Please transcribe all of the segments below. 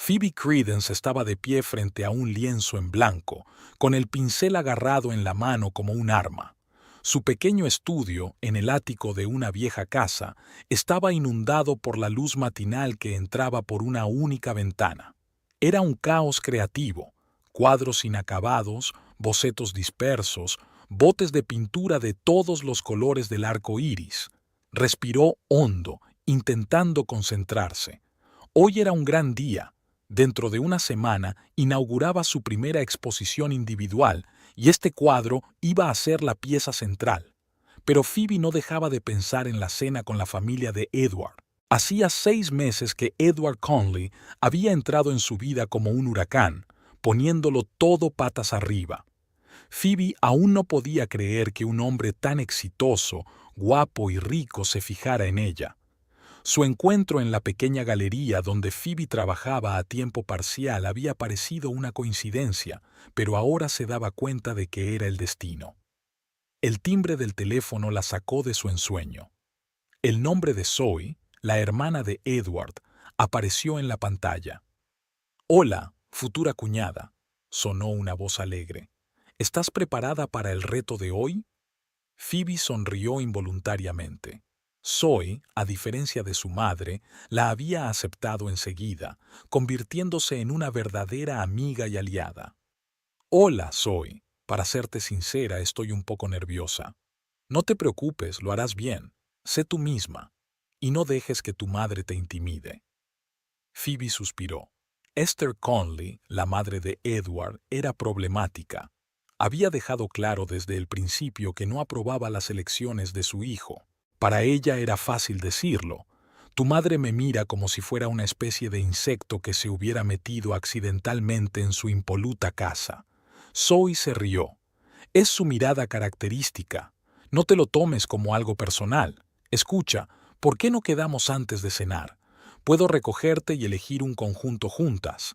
Phoebe Credence estaba de pie frente a un lienzo en blanco, con el pincel agarrado en la mano como un arma. Su pequeño estudio, en el ático de una vieja casa, estaba inundado por la luz matinal que entraba por una única ventana. Era un caos creativo: cuadros inacabados, bocetos dispersos, botes de pintura de todos los colores del arco iris. Respiró hondo, intentando concentrarse. Hoy era un gran día. Dentro de una semana inauguraba su primera exposición individual y este cuadro iba a ser la pieza central. Pero Phoebe no dejaba de pensar en la cena con la familia de Edward. Hacía 6 meses que Edward Conley había entrado en su vida como un huracán, poniéndolo todo patas arriba. Phoebe aún no podía creer que un hombre tan exitoso, guapo y rico se fijara en ella. Su encuentro en la pequeña galería donde Phoebe trabajaba a tiempo parcial había parecido una coincidencia, pero ahora se daba cuenta de que era el destino. El timbre del teléfono la sacó de su ensueño. El nombre de Zoe, la hermana de Edward, apareció en la pantalla. «Hola, futura cuñada», sonó una voz alegre. «¿Estás preparada para el reto de hoy?» Phoebe sonrió involuntariamente. Zoe, a diferencia de su madre, la había aceptado enseguida, convirtiéndose en una verdadera amiga y aliada. «Hola, Zoe. Para serte sincera, estoy un poco nerviosa. No te preocupes, lo harás bien. Sé tú misma. Y no dejes que tu madre te intimide». Phoebe suspiró. Esther Conley, la madre de Edward, era problemática. Había dejado claro desde el principio que no aprobaba las elecciones de su hijo. Para ella era fácil decirlo: «Tu madre me mira como si fuera una especie de insecto que se hubiera metido accidentalmente en su impoluta casa». Zoe se rió. «Es su mirada característica. No te lo tomes como algo personal. Escucha, ¿por qué no quedamos antes de cenar? Puedo recogerte y elegir un conjunto juntas».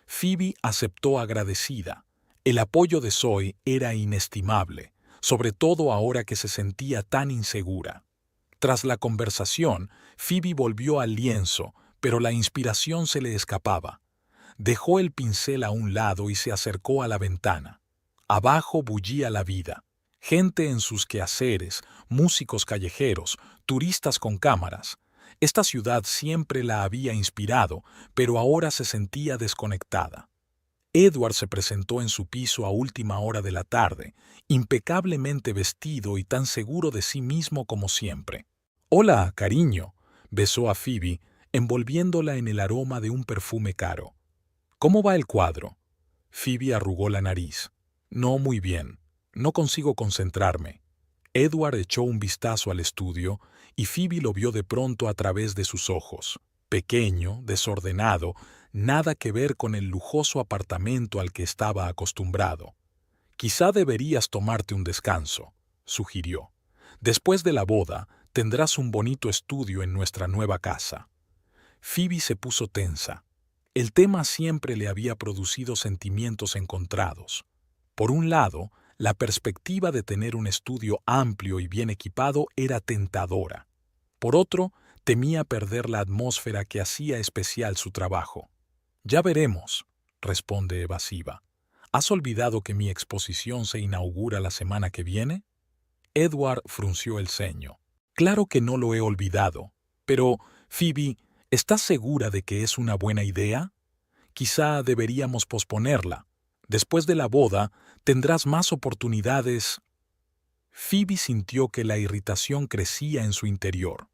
Phoebe aceptó agradecida. El apoyo de Zoe era inestimable, sobre todo ahora que se sentía tan insegura. Tras la conversación, Phoebe volvió al lienzo, pero la inspiración se le escapaba. Dejó el pincel a un lado y se acercó a la ventana. Abajo bullía la vida. Gente en sus quehaceres, músicos callejeros, turistas con cámaras. Esta ciudad siempre la había inspirado, pero ahora se sentía desconectada. Edward se presentó en su piso a última hora de la tarde, impecablemente vestido y tan seguro de sí mismo como siempre. «Hola, cariño», besó a Phoebe, envolviéndola en el aroma de un perfume caro. «¿Cómo va el cuadro?» Phoebe arrugó la nariz. «No muy bien. No consigo concentrarme». Edward echó un vistazo al estudio y Phoebe lo vio de pronto a través de sus ojos. Pequeño, desordenado, nada que ver con el lujoso apartamento al que estaba acostumbrado. «Quizá deberías tomarte un descanso», sugirió. «Después de la boda, tendrás un bonito estudio en nuestra nueva casa». Phoebe se puso tensa. El tema siempre le había producido sentimientos encontrados. Por un lado, la perspectiva de tener un estudio amplio y bien equipado era tentadora. Por otro, temía perder la atmósfera que hacía especial su trabajo. «Ya veremos», responde evasiva. «¿Has olvidado que mi exposición se inaugura la semana que viene?» Edward frunció el ceño. «Claro que no lo he olvidado. Pero, Phoebe, ¿estás segura de que es una buena idea? Quizá deberíamos posponerla. Después de la boda, tendrás más oportunidades». Phoebe sintió que la irritación crecía en su interior.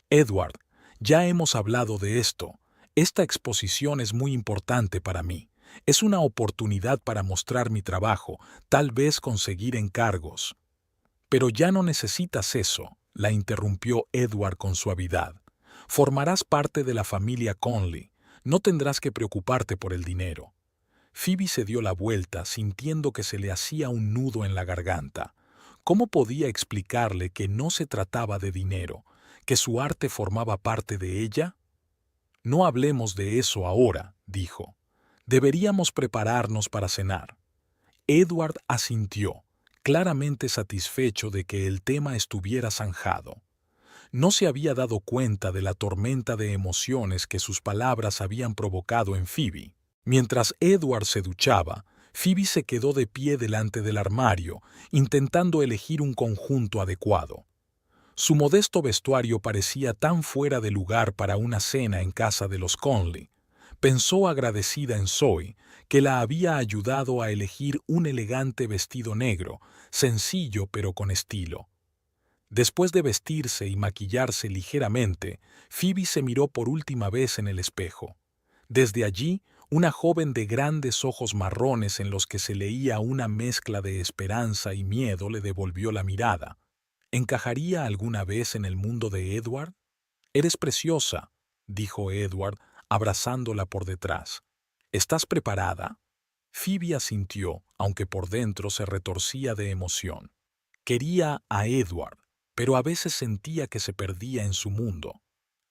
«Edward, ya hemos hablado de esto. Esta exposición es muy importante para mí. Es una oportunidad para mostrar mi trabajo, tal vez conseguir encargos». «Pero ya no necesitas eso», la interrumpió Edward con suavidad. «Formarás parte de la familia Conley. No tendrás que preocuparte por el dinero». Phoebe se dio la vuelta, sintiendo que se le hacía un nudo en la garganta. ¿Cómo podía explicarle que no se trataba de dinero, que su arte formaba parte de ella? «No hablemos de eso ahora», dijo. «Deberíamos prepararnos para cenar». Edward asintió, claramente satisfecho de que el tema estuviera zanjado. No se había dado cuenta de la tormenta de emociones que sus palabras habían provocado en Phoebe. Mientras Edward se duchaba, Phoebe se quedó de pie delante del armario, intentando elegir un conjunto adecuado. Su modesto vestuario parecía tan fuera de lugar para una cena en casa de los Conley. Pensó agradecida en Zoe, que la había ayudado a elegir un elegante vestido negro, sencillo pero con estilo. Después de vestirse y maquillarse ligeramente, Phoebe se miró por última vez en el espejo. Desde allí, una joven de grandes ojos marrones en los que se leía una mezcla de esperanza y miedo le devolvió la mirada. ¿Encajaría alguna vez en el mundo de Edward? «Eres preciosa», dijo Edward, abrazándola por detrás. «¿Estás preparada?» Phoebe asintió, aunque por dentro se retorcía de emoción. Quería a Edward, pero a veces sentía que se perdía en su mundo.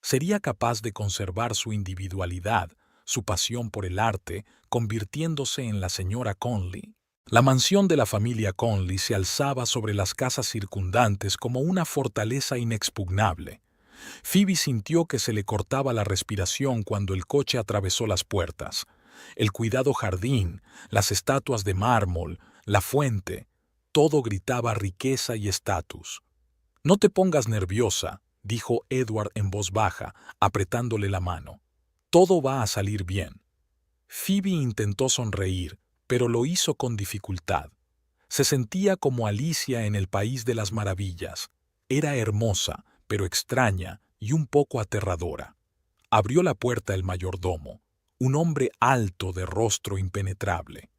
Sería capaz de conservar su individualidad, su pasión por el arte, convirtiéndose en la señora Conley. La mansión de la familia Conley se alzaba sobre las casas circundantes como una fortaleza inexpugnable. Phoebe sintió que se le cortaba la respiración cuando el coche atravesó las puertas. El cuidado jardín, las estatuas de mármol, la fuente, todo gritaba riqueza y estatus. «No te pongas nerviosa», dijo Edward en voz baja, apretándole la mano. «Todo va a salir bien». Phoebe intentó sonreír, pero lo hizo con dificultad. Se sentía como Alicia en el País de las Maravillas. Era hermosa, pero extraña y un poco aterradora. Abrió la puerta el mayordomo, un hombre alto de rostro impenetrable.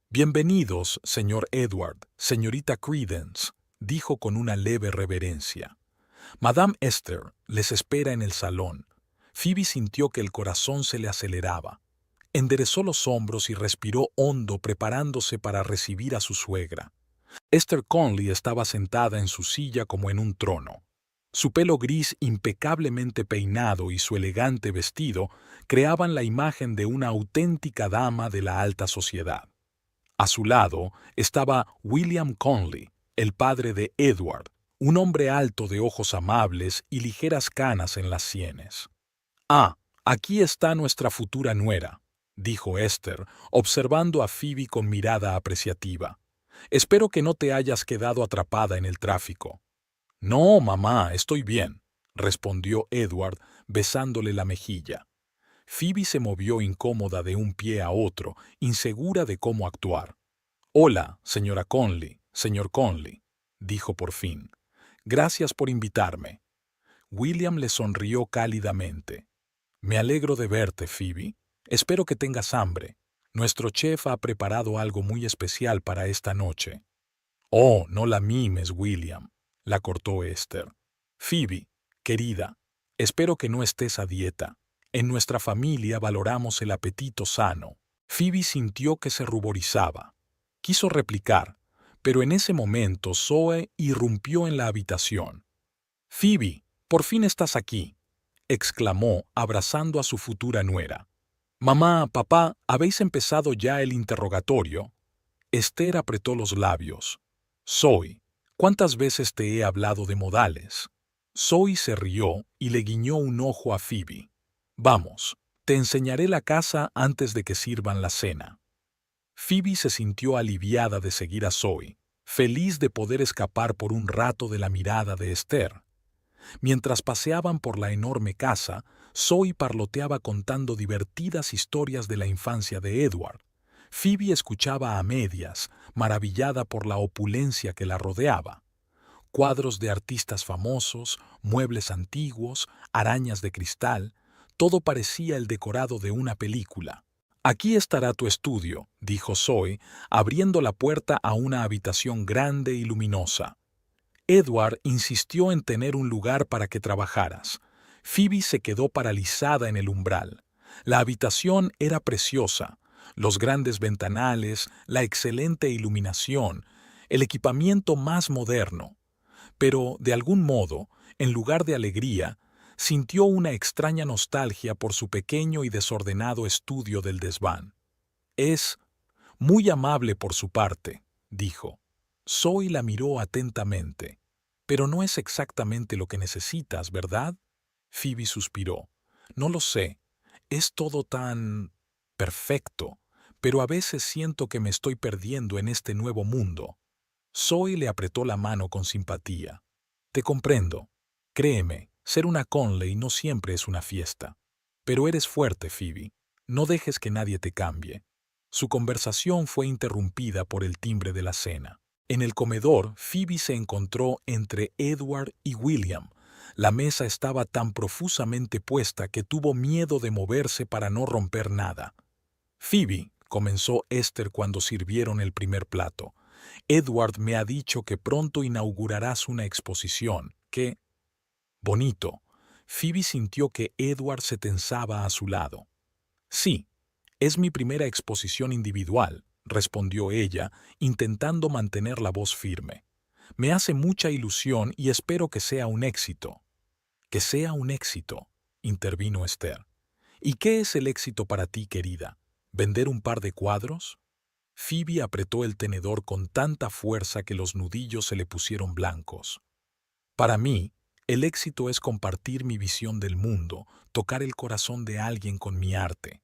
«Bienvenidos, señor Edward, señorita Credence», dijo con una leve reverencia. «Madame Esther les espera en el salón». Phoebe sintió que el corazón se le aceleraba. Enderezó los hombros y respiró hondo, preparándose para recibir a su suegra. Esther Conley estaba sentada en su silla como en un trono. Su pelo gris impecablemente peinado y su elegante vestido creaban la imagen de una auténtica dama de la alta sociedad. A su lado estaba William Conley, el padre de Edward, un hombre alto de ojos amables y ligeras canas en las sienes. «Ah, aquí está nuestra futura nuera», dijo Esther, observando a Phoebe con mirada apreciativa. «Espero que no te hayas quedado atrapada en el tráfico». «No, mamá, estoy bien», respondió Edward, besándole la mejilla. Phoebe se movió incómoda de un pie a otro, insegura de cómo actuar. «Hola, señora Conley, señor Conley», dijo por fin. «Gracias por invitarme». William le sonrió cálidamente. «Me alegro de verte, Phoebe. Espero que tengas hambre. Nuestro chef ha preparado algo muy especial para esta noche». «Oh, no la mimes, William», la cortó Esther. «Phoebe, querida, espero que no estés a dieta. En nuestra familia valoramos el apetito sano». Phoebe sintió que se ruborizaba. Quiso replicar, pero en ese momento Zoe irrumpió en la habitación. «Phoebe, por fin estás aquí», exclamó, abrazando a su futura nuera. «Mamá, papá, ¿habéis empezado ya el interrogatorio?» Esther apretó los labios. «Zoe, ¿cuántas veces te he hablado de modales?» Zoe se rió y le guiñó un ojo a Phoebe. «Vamos, te enseñaré la casa antes de que sirvan la cena». Phoebe se sintió aliviada de seguir a Zoe, feliz de poder escapar por un rato de la mirada de Esther. Mientras paseaban por la enorme casa, Zoe parloteaba contando divertidas historias de la infancia de Edward. Phoebe escuchaba a medias, maravillada por la opulencia que la rodeaba. Cuadros de artistas famosos, muebles antiguos, arañas de cristal, todo parecía el decorado de una película. «Aquí estará tu estudio», dijo Zoe, abriendo la puerta a una habitación grande y luminosa. Edward insistió en tener un lugar para que trabajaras. Phoebe se quedó paralizada en el umbral. La habitación era preciosa. Los grandes ventanales, la excelente iluminación, el equipamiento más moderno. Pero, de algún modo, en lugar de alegría, sintió una extraña nostalgia por su pequeño y desordenado estudio del desván. «Es muy amable por su parte», dijo. Zoe la miró atentamente. Pero no es exactamente lo que necesitas, ¿verdad? Phoebe suspiró. No lo sé. Es todo tan perfecto, pero a veces siento que me estoy perdiendo en este nuevo mundo. Zoe le apretó la mano con simpatía. Te comprendo. Créeme, ser una Conley no siempre es una fiesta. Pero eres fuerte, Phoebe. No dejes que nadie te cambie. Su conversación fue interrumpida por el timbre de la cena. En el comedor, Phoebe se encontró entre Edward y William. La mesa estaba tan profusamente puesta que tuvo miedo de moverse para no romper nada. Phoebe, comenzó Esther cuando sirvieron el primer plato. Edward me ha dicho que pronto inaugurarás una exposición. ¡Qué bonito! Phoebe sintió que Edward se tensaba a su lado. Sí, es mi primera exposición individual, respondió ella, intentando mantener la voz firme. Me hace mucha ilusión y espero que sea un éxito. Que sea un éxito, intervino Esther. ¿Y qué es el éxito para ti, querida? ¿Vender un par de cuadros? Phoebe apretó el tenedor con tanta fuerza que los nudillos se le pusieron blancos. Para mí, el éxito es compartir mi visión del mundo, tocar el corazón de alguien con mi arte.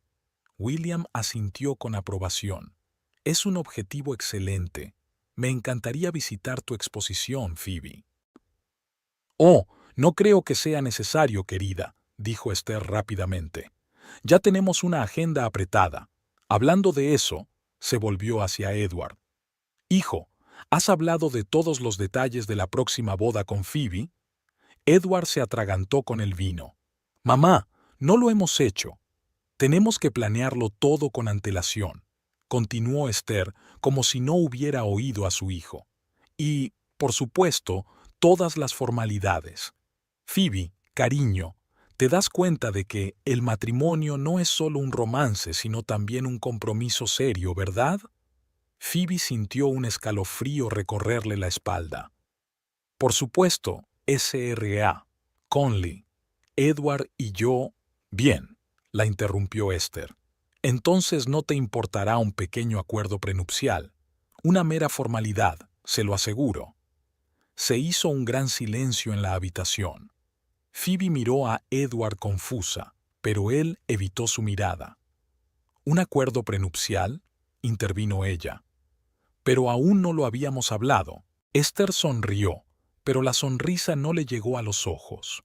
William asintió con aprobación. Es un objetivo excelente. Me encantaría visitar tu exposición, Phoebe. Oh, no creo que sea necesario, querida, dijo Esther rápidamente. Ya tenemos una agenda apretada. Hablando de eso, se volvió hacia Edward. Hijo, ¿has hablado de todos los detalles de la próxima boda con Phoebe? Edward se atragantó con el vino. Mamá, no lo hemos hecho. Tenemos que planearlo todo con antelación, continuó Esther como si no hubiera oído a su hijo. Y, por supuesto, todas las formalidades. Phoebe, cariño, te das cuenta de que el matrimonio no es solo un romance, sino también un compromiso serio, ¿verdad? Phoebe sintió un escalofrío recorrerle la espalda. Por supuesto, S.R.A., Conley, Edward y yo... Bien, la interrumpió Esther. Entonces no te importará un pequeño acuerdo prenupcial. Una mera formalidad, se lo aseguro. Se hizo un gran silencio en la habitación. Phoebe miró a Edward confusa, pero él evitó su mirada. ¿Un acuerdo prenupcial? Intervino ella. Pero aún no lo habíamos hablado. Esther sonrió, pero la sonrisa no le llegó a los ojos.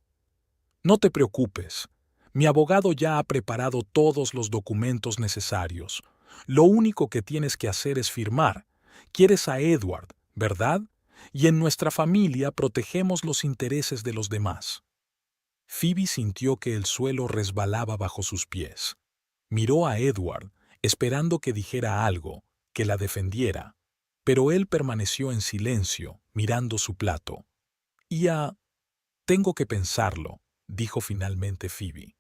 No te preocupes. Mi abogado ya ha preparado todos los documentos necesarios. Lo único que tienes que hacer es firmar. Quieres a Edward, ¿verdad? Y en nuestra familia protegemos los intereses de los demás. Phoebe sintió que el suelo resbalaba bajo sus pies. Miró a Edward, esperando que dijera algo, que la defendiera. Pero él permaneció en silencio, mirando su plato. Tengo que pensarlo, dijo finalmente Phoebe.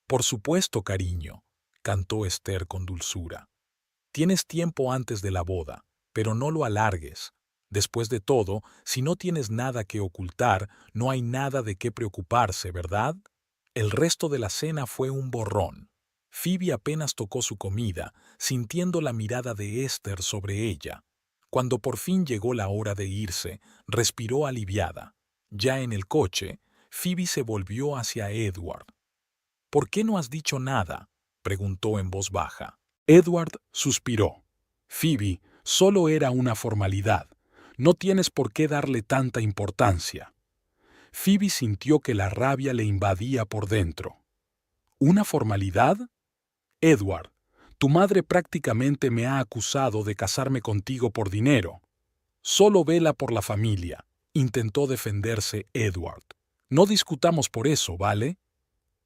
Por supuesto, cariño, cantó Esther con dulzura. Tienes tiempo antes de la boda, pero no lo alargues. Después de todo, si no tienes nada que ocultar, no hay nada de qué preocuparse, ¿verdad? El resto de la cena fue un borrón. Phoebe apenas tocó su comida, sintiendo la mirada de Esther sobre ella. Cuando por fin llegó la hora de irse, respiró aliviada. Ya en el coche, Phoebe se volvió hacia Edward. ¿Por qué no has dicho nada?, preguntó en voz baja. Edward suspiró. Phoebe, solo era una formalidad. No tienes por qué darle tanta importancia. Phoebe sintió que la rabia le invadía por dentro. ¿Una formalidad? Edward, tu madre prácticamente me ha acusado de casarme contigo por dinero. Solo vela por la familia, intentó defenderse Edward. No discutamos por eso, ¿vale?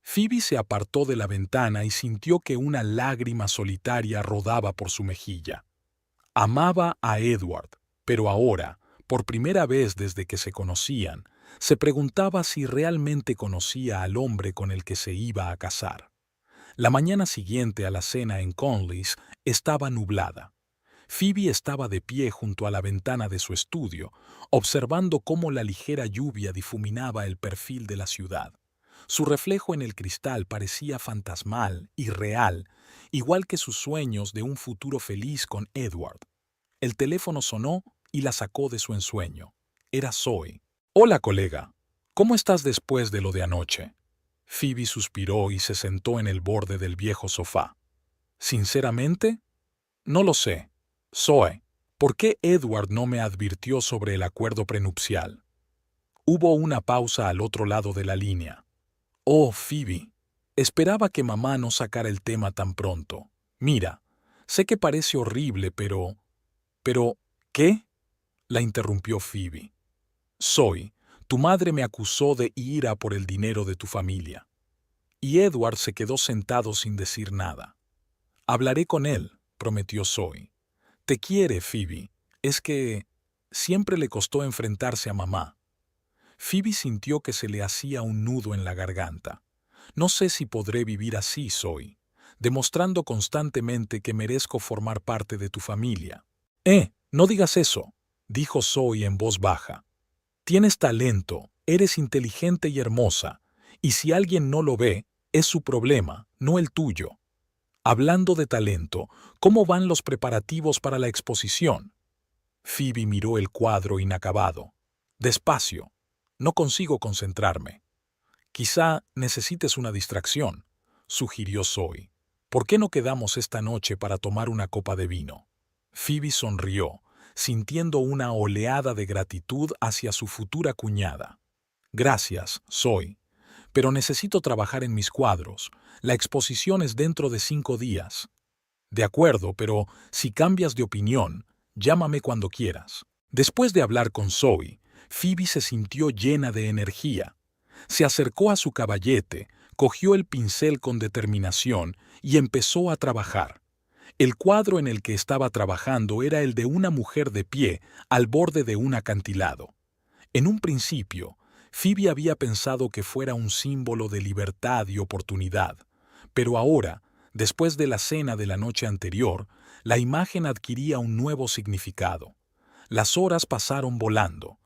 Phoebe se apartó de la ventana y sintió que una lágrima solitaria rodaba por su mejilla. Amaba a Edward, pero ahora, por primera vez desde que se conocían, se preguntaba si realmente conocía al hombre con el que se iba a casar. La mañana siguiente a la cena en Conley's estaba nublada. Phoebe estaba de pie junto a la ventana de su estudio, observando cómo la ligera lluvia difuminaba el perfil de la ciudad. Su reflejo en el cristal parecía fantasmal y real, igual que sus sueños de un futuro feliz con Edward. El teléfono sonó y la sacó de su ensueño. Era Zoe. Hola, colega. ¿Cómo estás después de lo de anoche? Phoebe suspiró y se sentó en el borde del viejo sofá. Sinceramente, no lo sé. Zoe, ¿por qué Edward no me advirtió sobre el acuerdo prenupcial? Hubo una pausa al otro lado de la línea. Oh, Phoebe, esperaba que mamá no sacara el tema tan pronto. Mira, sé que parece horrible, pero... Pero, ¿qué? La interrumpió Phoebe. Zoe, tu madre me acusó de ira por el dinero de tu familia. Y Edward se quedó sentado sin decir nada. Hablaré con él, prometió Zoe. Te quiere, Phoebe. Es que siempre le costó enfrentarse a mamá. Phoebe sintió que se le hacía un nudo en la garganta. No sé si podré vivir así, Zoe, demostrando constantemente que merezco formar parte de tu familia. No digas eso, dijo Zoe en voz baja. Tienes talento, eres inteligente y hermosa, y si alguien no lo ve, es su problema, no el tuyo. Hablando de talento, ¿cómo van los preparativos para la exposición? Phoebe miró el cuadro inacabado. Despacio. No consigo concentrarme. Quizá necesites una distracción, sugirió Zoe. ¿Por qué no quedamos esta noche para tomar una copa de vino? Phoebe sonrió, sintiendo una oleada de gratitud hacia su futura cuñada. Gracias, Zoe, pero necesito trabajar en mis cuadros. La exposición es dentro de 5 días. De acuerdo, pero si cambias de opinión, llámame cuando quieras. Después de hablar con Zoe, Phoebe se sintió llena de energía. Se acercó a su caballete, cogió el pincel con determinación y empezó a trabajar. El cuadro en el que estaba trabajando era el de una mujer de pie al borde de un acantilado. En un principio, Phoebe había pensado que fuera un símbolo de libertad y oportunidad, pero ahora, después de la cena de la noche anterior, la imagen adquiría un nuevo significado. Las horas pasaron volando.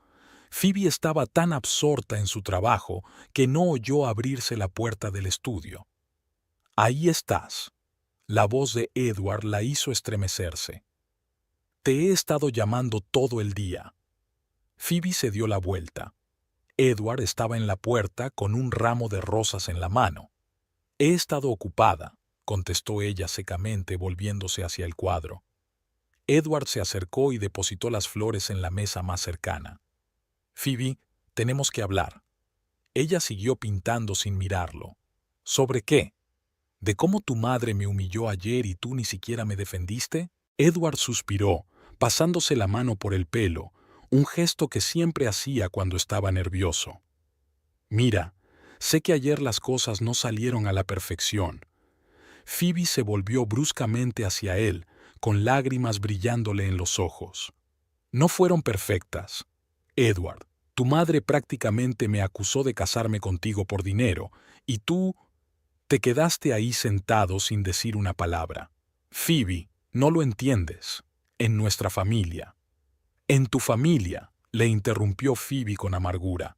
Phoebe estaba tan absorta en su trabajo que no oyó abrirse la puerta del estudio. Ahí estás. La voz de Edward la hizo estremecerse. Te he estado llamando todo el día. Phoebe se dio la vuelta. Edward estaba en la puerta con un ramo de rosas en la mano. He estado ocupada, contestó ella secamente volviéndose hacia el cuadro. Edward se acercó y depositó las flores en la mesa más cercana. Phoebe, tenemos que hablar. Ella siguió pintando sin mirarlo. ¿Sobre qué? ¿De cómo tu madre me humilló ayer y tú ni siquiera me defendiste? Edward suspiró, pasándose la mano por el pelo, un gesto que siempre hacía cuando estaba nervioso. Mira, sé que ayer las cosas no salieron a la perfección. Phoebe se volvió bruscamente hacia él, con lágrimas brillándole en los ojos. No fueron perfectas. Edward, tu madre prácticamente me acusó de casarme contigo por dinero, y tú te quedaste ahí sentado sin decir una palabra. Phoebe, no lo entiendes. En nuestra familia. En tu familia, le interrumpió Phoebe con amargura.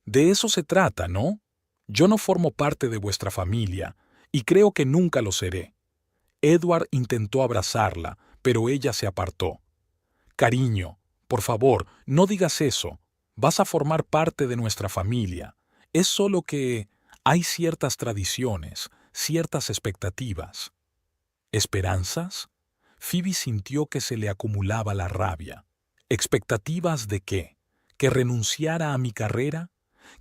De eso se trata, ¿no? Yo no formo parte de vuestra familia, y creo que nunca lo seré. Edward intentó abrazarla, pero ella se apartó. Cariño, por favor, no digas eso. Vas a formar parte de nuestra familia. Es solo que hay ciertas tradiciones, ciertas expectativas. ¿Esperanzas? Phoebe sintió que se le acumulaba la rabia. ¿Expectativas de qué? ¿Que renunciara a mi carrera?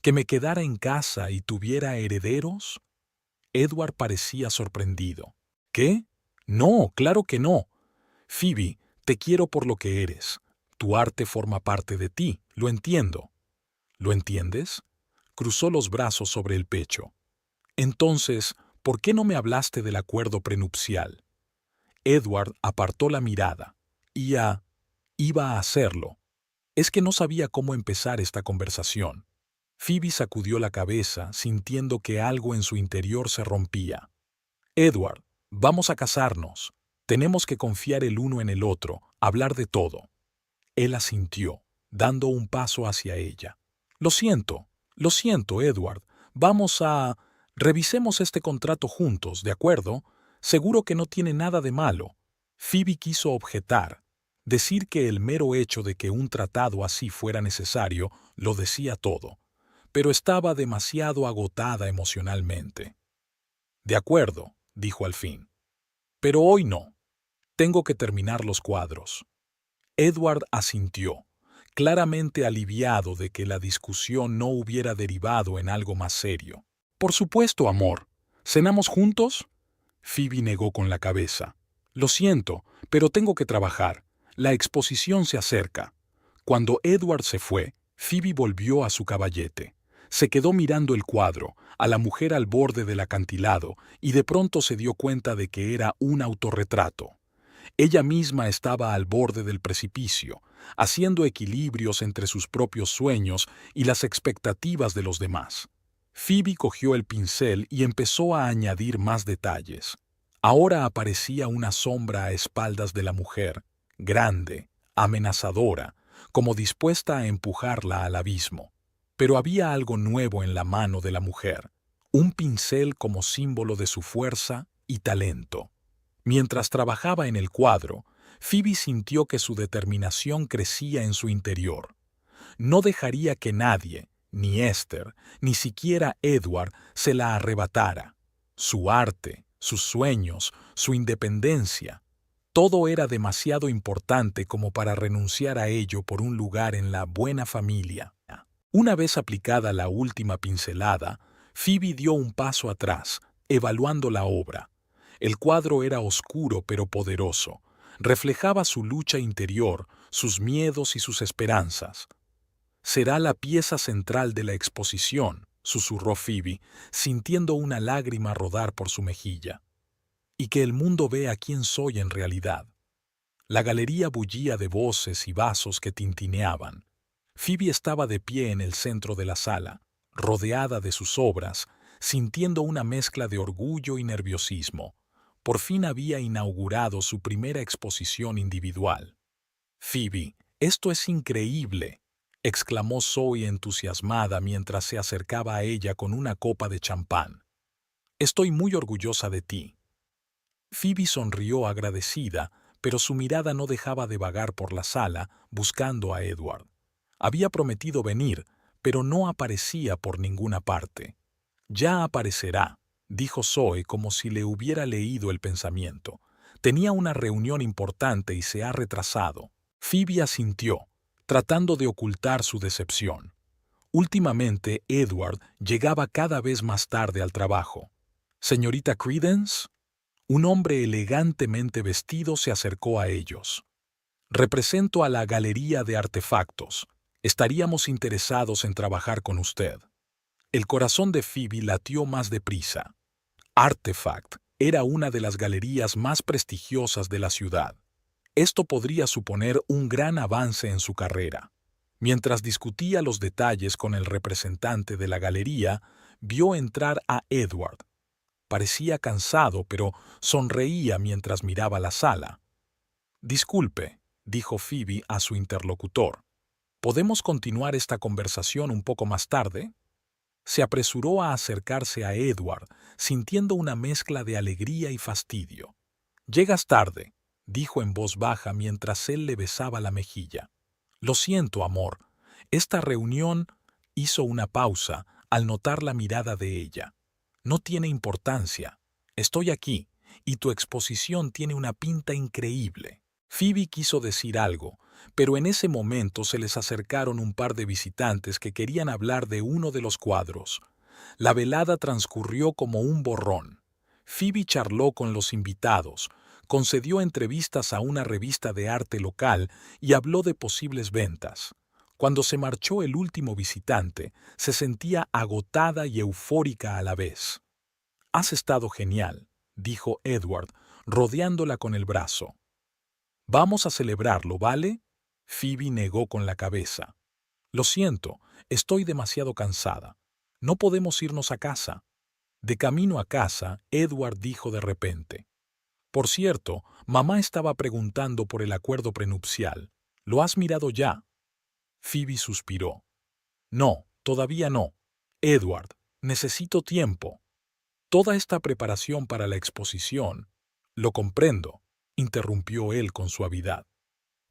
¿Que me quedara en casa y tuviera herederos? Edward parecía sorprendido. ¿Qué? No, claro que no. Phoebe, te quiero por lo que eres. Tu arte forma parte de ti, lo entiendo. ¿Lo entiendes? Cruzó los brazos sobre el pecho. Entonces, ¿por qué no me hablaste del acuerdo prenupcial? Edward apartó la mirada. Iba a hacerlo. Es que no sabía cómo empezar esta conversación. Phoebe sacudió la cabeza, sintiendo que algo en su interior se rompía. Edward, vamos a casarnos. Tenemos que confiar el uno en el otro, hablar de todo. Él asintió, dando un paso hacia ella. Lo siento, Edward. Vamos a... Revisemos este contrato juntos, ¿de acuerdo? Seguro que no tiene nada de malo. Phoebe quiso objetar, Decir que el mero hecho de que un tratado así fuera necesario lo decía todo, pero estaba demasiado agotada emocionalmente. De acuerdo, dijo al fin. Pero hoy no. Tengo que terminar los cuadros. Edward asintió, claramente aliviado de que la discusión no hubiera derivado en algo más serio. Por supuesto, amor. ¿Cenamos juntos? Phoebe negó con la cabeza. Lo siento, pero tengo que trabajar. La exposición se acerca. Cuando Edward se fue, Phoebe volvió a su caballete. Se quedó mirando el cuadro, a la mujer al borde del acantilado, y de pronto se dio cuenta de que era un autorretrato. Ella misma estaba al borde del precipicio, haciendo equilibrios entre sus propios sueños y las expectativas de los demás. Phoebe cogió el pincel y empezó a añadir más detalles. Ahora aparecía una sombra a espaldas de la mujer, grande, amenazadora, como dispuesta a empujarla al abismo. Pero había algo nuevo en la mano de la mujer, un pincel como símbolo de su fuerza y talento. Mientras trabajaba en el cuadro, Phoebe sintió que su determinación crecía en su interior. No dejaría que nadie, ni Esther, ni siquiera Edward, se la arrebatara. Su arte, sus sueños, su independencia, todo era demasiado importante como para renunciar a ello por un lugar en la buena familia. Una vez aplicada la última pincelada, Phoebe dio un paso atrás, evaluando la obra. El cuadro era oscuro pero poderoso. Reflejaba su lucha interior, sus miedos y sus esperanzas. «Será la pieza central de la exposición», susurró Phoebe, sintiendo una lágrima rodar por su mejilla. «Y que el mundo vea quién soy en realidad». La galería bullía de voces y vasos que tintineaban. Phoebe estaba de pie en el centro de la sala, rodeada de sus obras, sintiendo una mezcla de orgullo y nerviosismo. Por fin había inaugurado su primera exposición individual. «Phoebe, esto es increíble», exclamó Zoe entusiasmada mientras se acercaba a ella con una copa de champán. «Estoy muy orgullosa de ti». Phoebe sonrió agradecida, pero su mirada no dejaba de vagar por la sala, buscando a Edward. Había prometido venir, pero no aparecía por ninguna parte. «Ya aparecerá», dijo Zoe como si le hubiera leído el pensamiento. «Tenía una reunión importante y se ha retrasado». Phoebe asintió, tratando de ocultar su decepción. Últimamente, Edward llegaba cada vez más tarde al trabajo. «¿Señorita Credence?» Un hombre elegantemente vestido se acercó a ellos. «Represento a la Galería de Artefactos. Estaríamos interesados en trabajar con usted». El corazón de Phoebe latió más deprisa. Artefact era una de las galerías más prestigiosas de la ciudad. Esto podría suponer un gran avance en su carrera. Mientras discutía los detalles con el representante de la galería, vio entrar a Edward. Parecía cansado, pero sonreía mientras miraba la sala. «Disculpe», dijo Phoebe a su interlocutor. «¿Podemos continuar esta conversación un poco más tarde?» Se apresuró a acercarse a Edward, sintiendo una mezcla de alegría y fastidio. «Llegas tarde», dijo en voz baja mientras él le besaba la mejilla. «Lo siento, amor. Esta reunión...» Hizo una pausa al notar la mirada de ella. «No tiene importancia. Estoy aquí, y tu exposición tiene una pinta increíble». Phoebe quiso decir algo, pero en ese momento se les acercaron un par de visitantes que querían hablar de uno de los cuadros. La velada transcurrió como un borrón. Phoebe charló con los invitados, concedió entrevistas a una revista de arte local y habló de posibles ventas. Cuando se marchó el último visitante, se sentía agotada y eufórica a la vez. «Has estado genial», dijo Edward, rodeándola con el brazo. «Vamos a celebrarlo, ¿vale?» Phoebe negó con la cabeza. «Lo siento, estoy demasiado cansada. No podemos irnos a casa». De camino a casa, Edward dijo de repente: «Por cierto, mamá estaba preguntando por el acuerdo prenupcial. ¿Lo has mirado ya?» Phoebe suspiró. «No, todavía no. Edward, necesito tiempo. Toda esta preparación para la exposición...» «Lo comprendo», interrumpió él con suavidad.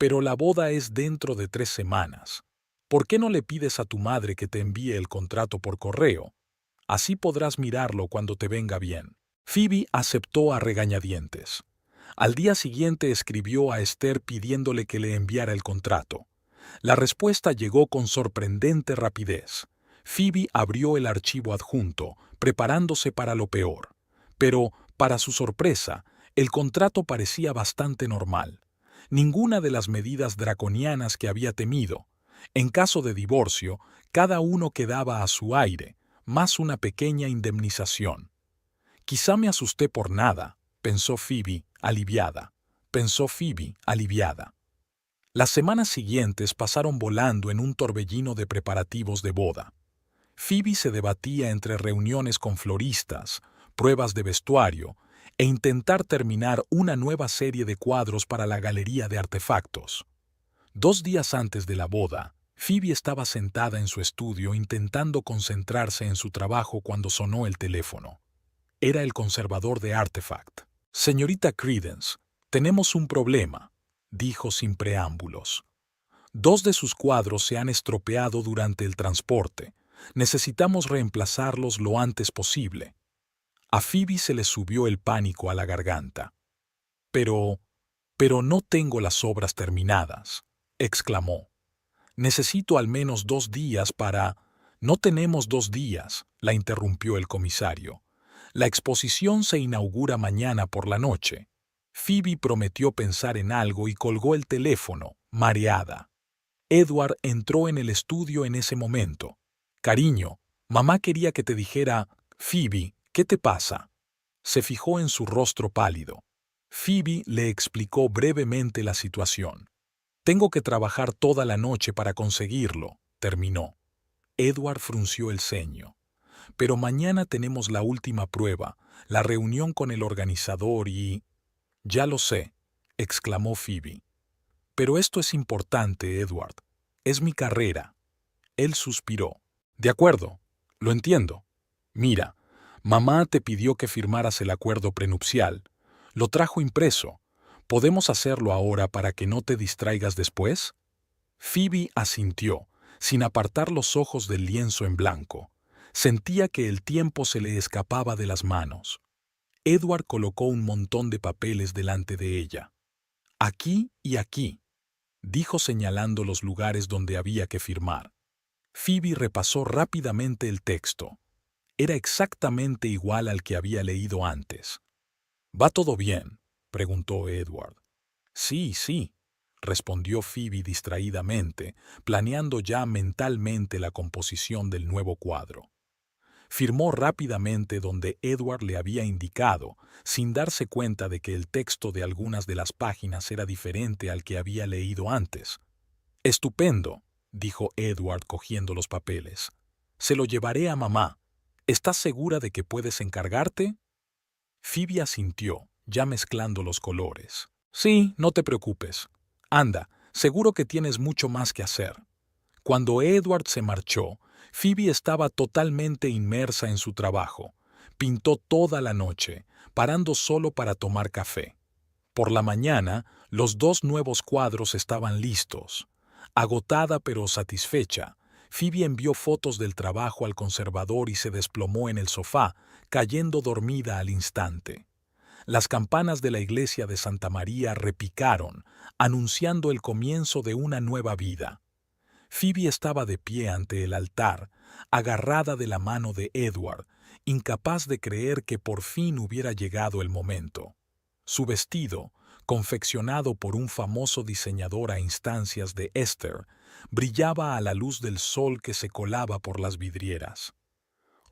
Pero la boda es dentro de 3 semanas. ¿Por qué no le pides a tu madre que te envíe el contrato por correo? Así podrás mirarlo cuando te venga bien. Phoebe aceptó a regañadientes. Al día siguiente escribió a Esther pidiéndole que le enviara el contrato. La respuesta llegó con sorprendente rapidez. Phoebe abrió el archivo adjunto, preparándose para lo peor. Pero, para su sorpresa, el contrato parecía bastante normal. Ninguna de las medidas draconianas que había temido. En caso de divorcio, cada uno quedaba a su aire, más una pequeña indemnización. Quizá me asusté por nada, pensó Phoebe, aliviada. Las semanas siguientes pasaron volando en un torbellino de preparativos de boda. Phoebe se debatía entre reuniones con floristas, pruebas de vestuario e intentar terminar una nueva serie de cuadros para la galería de artefactos. 2 días antes de la boda, Phoebe estaba sentada en su estudio intentando concentrarse en su trabajo cuando sonó el teléfono. Era el conservador de Artefact. «Señorita Credence, tenemos un problema», dijo sin preámbulos. 2 de sus cuadros se han estropeado durante el transporte. Necesitamos reemplazarlos lo antes posible. A Phoebe se le subió el pánico a la garganta. Pero no tengo las obras terminadas», exclamó. «Necesito al menos 2 días para...» «No tenemos 2 días», la interrumpió el comisario. «La exposición se inaugura mañana por la noche». Phoebe prometió pensar en algo y colgó el teléfono, mareada. Edward entró en el estudio en ese momento. «Cariño, mamá quería que te dijera...» «Phoebe, ¿qué te pasa?». Se fijó en su rostro pálido. Phoebe le explicó brevemente la situación. «Tengo que trabajar toda la noche para conseguirlo», terminó. Edward frunció el ceño. «Pero mañana tenemos la última prueba, la reunión con el organizador y...» «Ya lo sé», exclamó Phoebe. «Pero esto es importante, Edward. Es mi carrera». Él suspiró. «De acuerdo, lo entiendo. Mira, mamá te pidió que firmaras el acuerdo prenupcial. Lo trajo impreso. ¿Podemos hacerlo ahora para que no te distraigas después?» Phoebe asintió, sin apartar los ojos del lienzo en blanco. Sentía que el tiempo se le escapaba de las manos. Edward colocó un montón de papeles delante de ella. «Aquí y aquí», dijo señalando los lugares donde había que firmar. Phoebe repasó rápidamente el texto. Era exactamente igual al que había leído antes. «¿Va todo bien?», preguntó Edward. Sí», respondió Phoebe distraídamente, planeando ya mentalmente la composición del nuevo cuadro. Firmó rápidamente donde Edward le había indicado, sin darse cuenta de que el texto de algunas de las páginas era diferente al que había leído antes. «Estupendo», dijo Edward cogiendo los papeles. «Se lo llevaré a mamá. ¿Estás segura de que puedes encargarte?» Phoebe asintió, ya mezclando los colores. «Sí, no te preocupes. Anda, seguro que tienes mucho más que hacer». Cuando Edward se marchó, Phoebe estaba totalmente inmersa en su trabajo. Pintó toda la noche, parando solo para tomar café. Por la mañana, los 2 nuevos cuadros estaban listos. Agotada pero satisfecha, Phoebe envió fotos del trabajo al conservador y se desplomó en el sofá, cayendo dormida al instante. Las campanas de la iglesia de Santa María repicaron, anunciando el comienzo de una nueva vida. Phoebe estaba de pie ante el altar, agarrada de la mano de Edward, incapaz de creer que por fin hubiera llegado el momento. Su vestido, confeccionado por un famoso diseñador a instancias de Esther, brillaba a la luz del sol que se colaba por las vidrieras.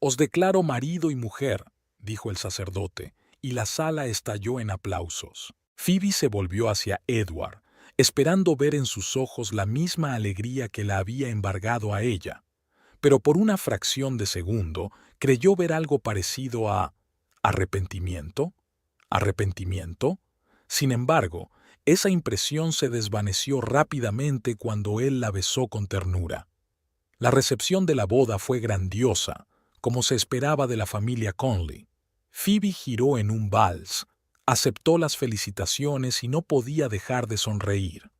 «Os declaro marido y mujer», dijo el sacerdote, y la sala estalló en aplausos. Phoebe se volvió hacia Edward, esperando ver en sus ojos la misma alegría que la había embargado a ella, pero por una fracción de segundo creyó ver algo parecido a ¿arrepentimiento? ¿Arrepentimiento? Sin embargo, esa impresión se desvaneció rápidamente cuando él la besó con ternura. La recepción de la boda fue grandiosa, como se esperaba de la familia Conley. Phoebe giró en un vals, aceptó las felicitaciones y no podía dejar de sonreír.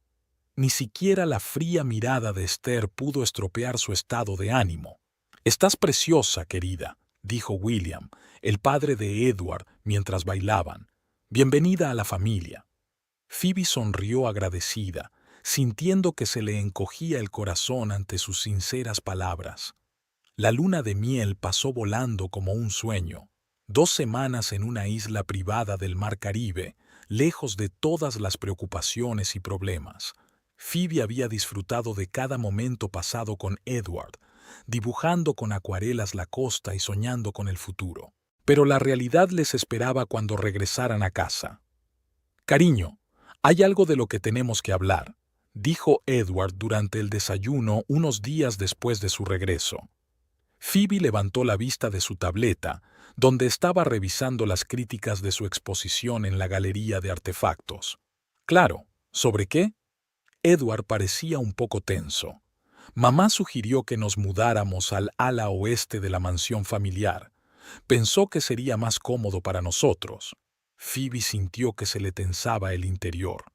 Ni siquiera la fría mirada de Esther pudo estropear su estado de ánimo. «Estás preciosa, querida», dijo William, el padre de Edward, mientras bailaban. «Bienvenida a la familia». Phoebe sonrió agradecida, sintiendo que se le encogía el corazón ante sus sinceras palabras. La luna de miel pasó volando como un sueño. 2 semanas en una isla privada del Mar Caribe, lejos de todas las preocupaciones y problemas. Phoebe había disfrutado de cada momento pasado con Edward, dibujando con acuarelas la costa y soñando con el futuro. Pero la realidad les esperaba cuando regresaran a casa. «Cariño, hay algo de lo que tenemos que hablar», dijo Edward durante el desayuno unos días después de su regreso. Phoebe levantó la vista de su tableta, donde estaba revisando las críticas de su exposición en la galería de artefactos. «Claro, ¿sobre qué?» Edward parecía un poco tenso. «Mamá sugirió que nos mudáramos al ala oeste de la mansión familiar. Pensó que sería más cómodo para nosotros». Phoebe sintió que se le tensaba el interior.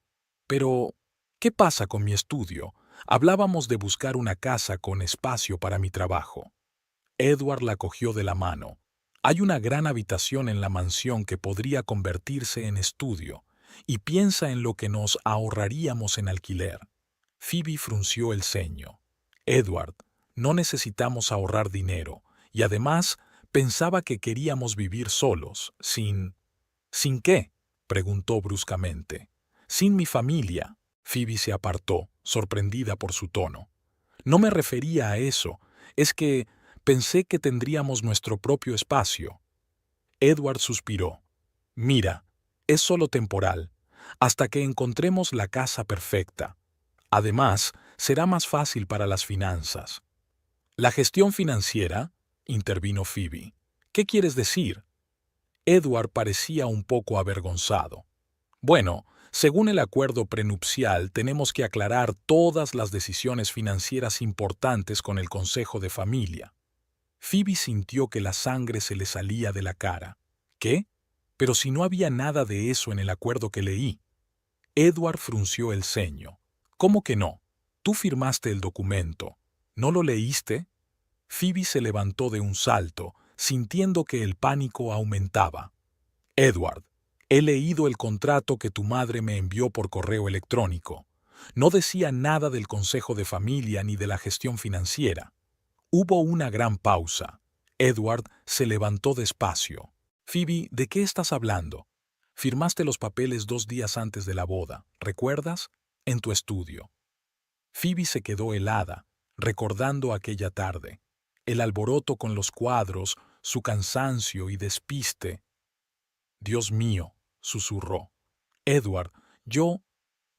«Pero, ¿qué pasa con mi estudio? Hablábamos de buscar una casa con espacio para mi trabajo». Edward la cogió de la mano. «Hay una gran habitación en la mansión que podría convertirse en estudio, y piensa en lo que nos ahorraríamos en alquiler». Phoebe frunció el ceño. «Edward, no necesitamos ahorrar dinero, y además pensaba que queríamos vivir solos, sin...» «¿Sin qué?», preguntó bruscamente. «Sin mi familia». Phoebe se apartó, sorprendida por su tono. «No me refería a eso, es que pensé que tendríamos nuestro propio espacio». Edward suspiró. «Mira, es solo temporal, hasta que encontremos la casa perfecta. Además, será más fácil para las finanzas». «¿La gestión financiera?», intervino Phoebe. «¿Qué quieres decir?». Edward parecía un poco avergonzado. «Bueno, según el acuerdo prenupcial, tenemos que aclarar todas las decisiones financieras importantes con el Consejo de Familia». Phoebe sintió que la sangre se le salía de la cara. «¿Qué? Pero si no había nada de eso en el acuerdo que leí». Edward frunció el ceño. «¿Cómo que no? Tú firmaste el documento. ¿No lo leíste?». Phoebe se levantó de un salto, sintiendo que el pánico aumentaba. «Edward, he leído el contrato que tu madre me envió por correo electrónico. No decía nada del Consejo de Familia ni de la gestión financiera». Hubo una gran pausa. Edward se levantó despacio. «Phoebe, ¿de qué estás hablando? Firmaste los papeles 2 días antes de la boda, ¿recuerdas? En tu estudio». Phoebe se quedó helada, recordando aquella tarde. El alboroto con los cuadros, su cansancio y despiste. «Dios mío», susurró. «Edward, yo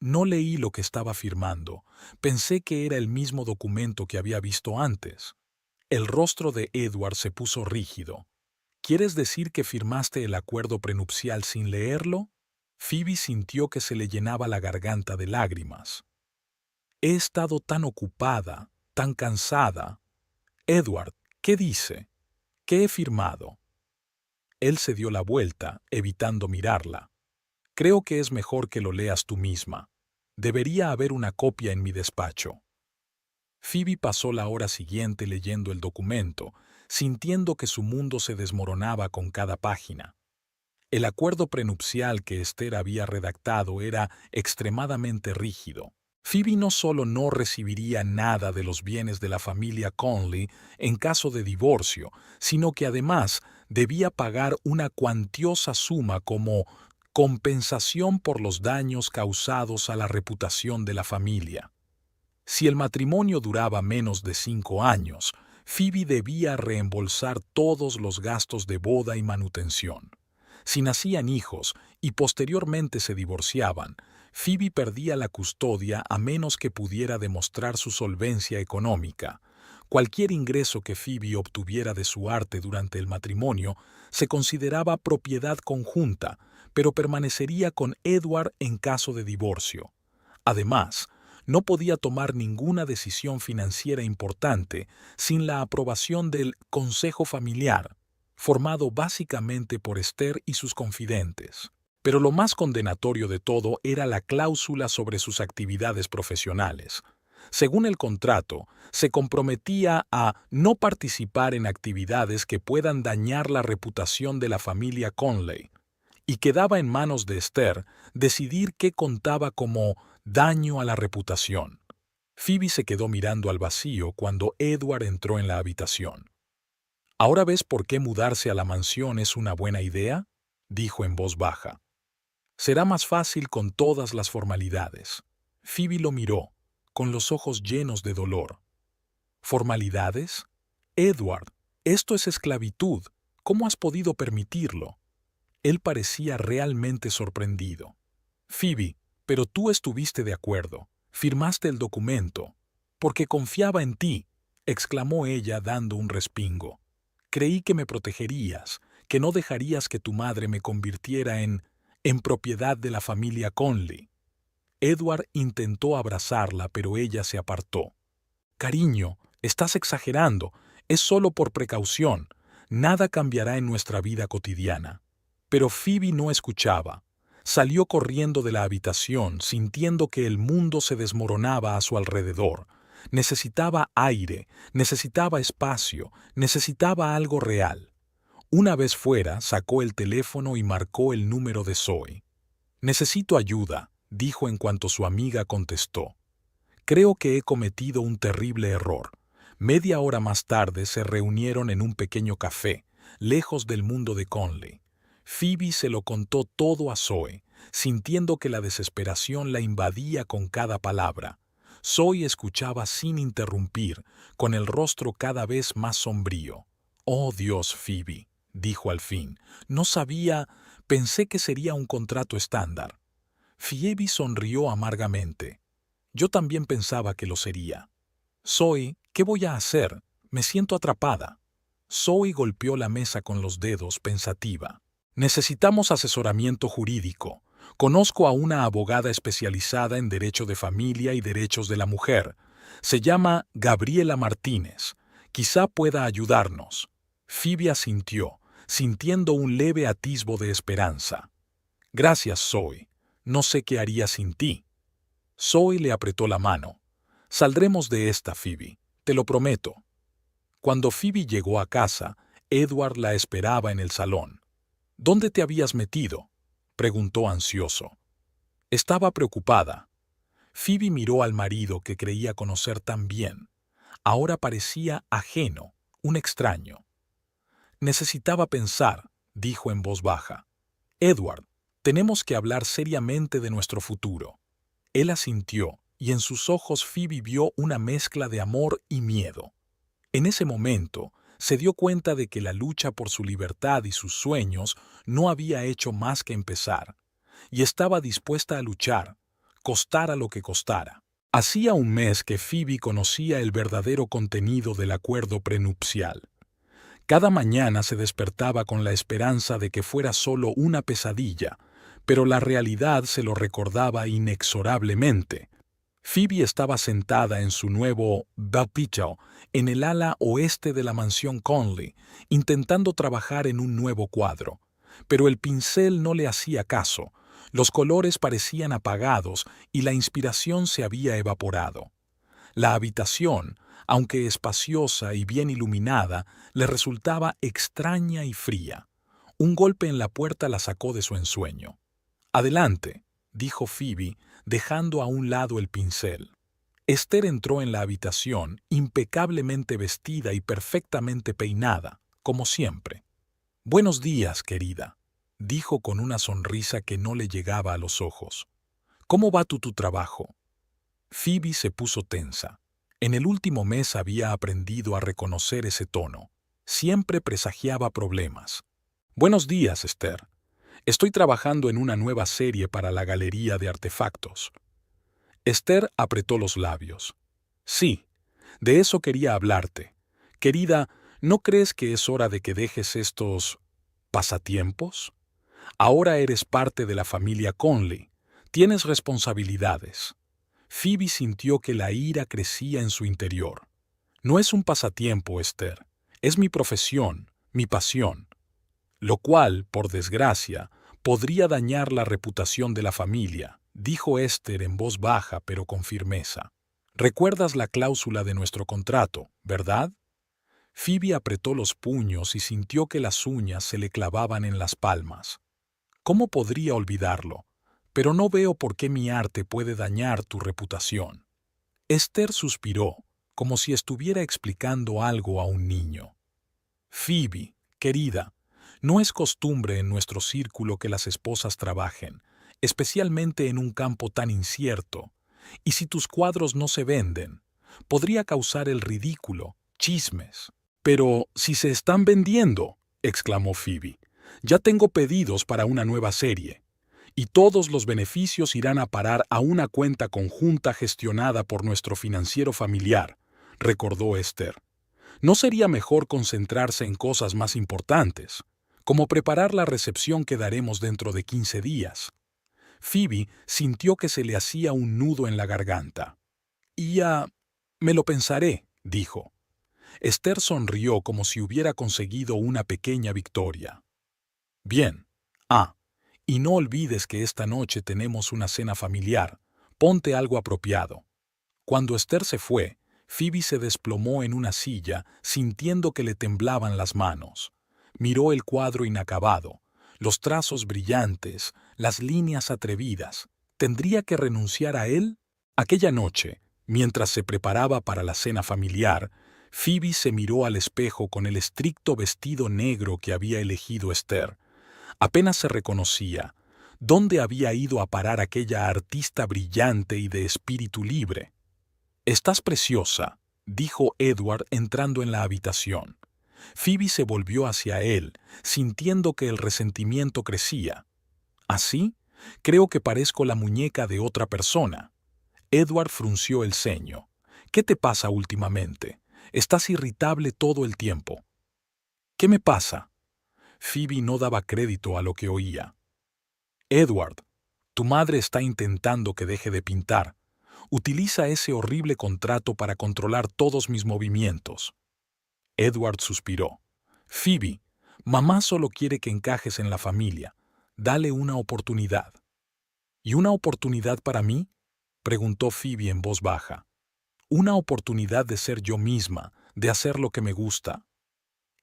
no leí lo que estaba firmando. Pensé que era el mismo documento que había visto antes». El rostro de Edward se puso rígido. «¿Quieres decir que firmaste el acuerdo prenupcial sin leerlo?». Phoebe sintió que se le llenaba la garganta de lágrimas. «He estado tan ocupada, tan cansada». «Edward, ¿qué dice? ¿Qué he firmado?». Él se dio la vuelta, evitando mirarla. «Creo que es mejor que lo leas tú misma. Debería haber una copia en mi despacho». Phoebe pasó la hora siguiente leyendo el documento, sintiendo que su mundo se desmoronaba con cada página. El acuerdo prenupcial que Esther había redactado era extremadamente rígido. Phoebe no solo no recibiría nada de los bienes de la familia Conley en caso de divorcio, sino que además debía pagar una cuantiosa suma como compensación por los daños causados a la reputación de la familia. Si el matrimonio duraba menos de 5 años, Phoebe debía reembolsar todos los gastos de boda y manutención. Si nacían hijos y posteriormente se divorciaban, Phoebe perdía la custodia a menos que pudiera demostrar su solvencia económica. Cualquier ingreso que Phoebe obtuviera de su arte durante el matrimonio se consideraba propiedad conjunta, pero permanecería con Edward en caso de divorcio. Además, no podía tomar ninguna decisión financiera importante sin la aprobación del Consejo Familiar, formado básicamente por Esther y sus confidentes. Pero lo más condenatorio de todo era la cláusula sobre sus actividades profesionales. Según el contrato, se comprometía a no participar en actividades que puedan dañar la reputación de la familia Conley, y quedaba en manos de Esther decidir qué contaba como daño a la reputación. Phoebe se quedó mirando al vacío cuando Edward entró en la habitación. ¿Ahora ves por qué mudarse a la mansión es una buena idea?, dijo en voz baja. Será más fácil con todas las formalidades. Phoebe lo miró, con los ojos llenos de dolor. ¿Formalidades? Edward, esto es esclavitud. ¿Cómo has podido permitirlo? Él parecía realmente sorprendido. Phoebe, pero tú estuviste de acuerdo. Firmaste el documento. Porque confiaba en ti, exclamó ella dando un respingo. Creí que me protegerías, que no dejarías que tu madre me convirtiera en propiedad de la familia Conley. Edward intentó abrazarla, pero ella se apartó. Cariño, estás exagerando. Es solo por precaución. Nada cambiará en nuestra vida cotidiana. Pero Phoebe no escuchaba. Salió corriendo de la habitación, sintiendo que el mundo se desmoronaba a su alrededor. Necesitaba aire, necesitaba espacio, necesitaba algo real. Una vez fuera, sacó el teléfono y marcó el número de Zoe. «Necesito ayuda», dijo en cuanto su amiga contestó. «Creo que he cometido un terrible error». Media hora más tarde se reunieron en un pequeño café, lejos del mundo de Conley. Phoebe se lo contó todo a Zoe, sintiendo que la desesperación la invadía con cada palabra. Zoe escuchaba sin interrumpir, con el rostro cada vez más sombrío. «Oh Dios, Phoebe», dijo al fin, «no sabía, pensé que sería un contrato estándar». Phoebe sonrió amargamente. «Yo también pensaba que lo sería». «Zoe, ¿qué voy a hacer? Me siento atrapada». Zoe golpeó la mesa con los dedos, pensativa. «Necesitamos asesoramiento jurídico. Conozco a una abogada especializada en derecho de familia y derechos de la mujer. Se llama Gabriela Martínez. Quizá pueda ayudarnos». Phoebe asintió, sintiendo un leve atisbo de esperanza. «Gracias, Zoe. No sé qué haría sin ti». Zoe le apretó la mano. «Saldremos de esta, Phoebe. Te lo prometo». Cuando Phoebe llegó a casa, Edward la esperaba en el salón. «¿Dónde te habías metido?», preguntó ansioso. Estaba preocupada. Phoebe miró al marido que creía conocer tan bien. Ahora parecía ajeno, un extraño. «Necesitaba pensar», dijo en voz baja. «Edward, tenemos que hablar seriamente de nuestro futuro». Él asintió, y en sus ojos Phoebe vio una mezcla de amor y miedo. En ese momento, se dio cuenta de que la lucha por su libertad y sus sueños no había hecho más que empezar, y estaba dispuesta a luchar, costara lo que costara. Hacía un mes que Phoebe conocía el verdadero contenido del acuerdo prenupcial. Cada mañana se despertaba con la esperanza de que fuera solo una pesadilla, pero la realidad se lo recordaba inexorablemente. Phoebe estaba sentada en su nuevo bapito en el ala oeste de la mansión Conley, intentando trabajar en un nuevo cuadro. Pero el pincel no le hacía caso, los colores parecían apagados y la inspiración se había evaporado. La habitación, aunque espaciosa y bien iluminada, le resultaba extraña y fría. Un golpe en la puerta la sacó de su ensueño. «Adelante», dijo Phoebe, dejando a un lado el pincel. Esther entró en la habitación, impecablemente vestida y perfectamente peinada, como siempre. «Buenos días, querida», dijo con una sonrisa que no le llegaba a los ojos. «¿Cómo va tu trabajo?». Phoebe se puso tensa. En el último mes había aprendido a reconocer ese tono. Siempre presagiaba problemas. «Buenos días, Esther. Estoy trabajando en una nueva serie para la Galería de Artefactos». Esther apretó los labios. «Sí, de eso quería hablarte. Querida, ¿no crees que es hora de que dejes estos pasatiempos? Ahora eres parte de la familia Conley. Tienes responsabilidades». Phoebe sintió que la ira crecía en su interior. «No es un pasatiempo, Esther. Es mi profesión, mi pasión. Lo cual, por desgracia, Podría dañar la reputación de la familia, dijo Esther en voz baja pero con firmeza. Recuerdas la cláusula de nuestro contrato, ¿verdad? Phoebe apretó los puños y sintió que las uñas se le clavaban en las palmas. ¿Cómo podría olvidarlo? Pero no veo por qué mi arte puede dañar tu reputación. Esther suspiró, como si estuviera explicando algo a un niño. Phoebe, querida, no es costumbre en nuestro círculo que las esposas trabajen, especialmente en un campo tan incierto, y si tus cuadros no se venden, podría causar el ridículo, chismes. Pero si se están vendiendo, exclamó Phoebe, ya tengo pedidos para una nueva serie, y todos los beneficios irán a parar a una cuenta conjunta gestionada por nuestro financiero familiar, recordó Esther. ¿No sería mejor concentrarse en cosas más importantes, como preparar la recepción que daremos dentro de 15 días? Phoebe sintió que se le hacía un nudo en la garganta. Me lo pensaré, dijo. Esther sonrió como si hubiera conseguido una pequeña victoria. Bien. Y no olvides que esta noche tenemos una cena familiar. Ponte algo apropiado. Cuando Esther se fue, Phoebe se desplomó en una silla, sintiendo que le temblaban las manos. Miró el cuadro inacabado, los trazos brillantes, las líneas atrevidas. ¿Tendría que renunciar a él? Aquella noche, mientras se preparaba para la cena familiar, Phoebe se miró al espejo con el estricto vestido negro que había elegido Esther. Apenas se reconocía. ¿Dónde había ido a parar aquella artista brillante y de espíritu libre? «Estás preciosa», dijo Edward entrando en la habitación. Phoebe se volvió hacia él, sintiendo que el resentimiento crecía. «¿Así? Creo que parezco la muñeca de otra persona». Edward frunció el ceño. «¿Qué te pasa últimamente? Estás irritable todo el tiempo». «¿Qué me pasa?» Phoebe no daba crédito a lo que oía. «Edward, tu madre está intentando que deje de pintar. Utiliza ese horrible contrato para controlar todos mis movimientos». Edward suspiró. «Phoebe, mamá solo quiere que encajes en la familia. Dale una oportunidad». «¿Y una oportunidad para mí?», preguntó Phoebe en voz baja. «Una oportunidad de ser yo misma, de hacer lo que me gusta».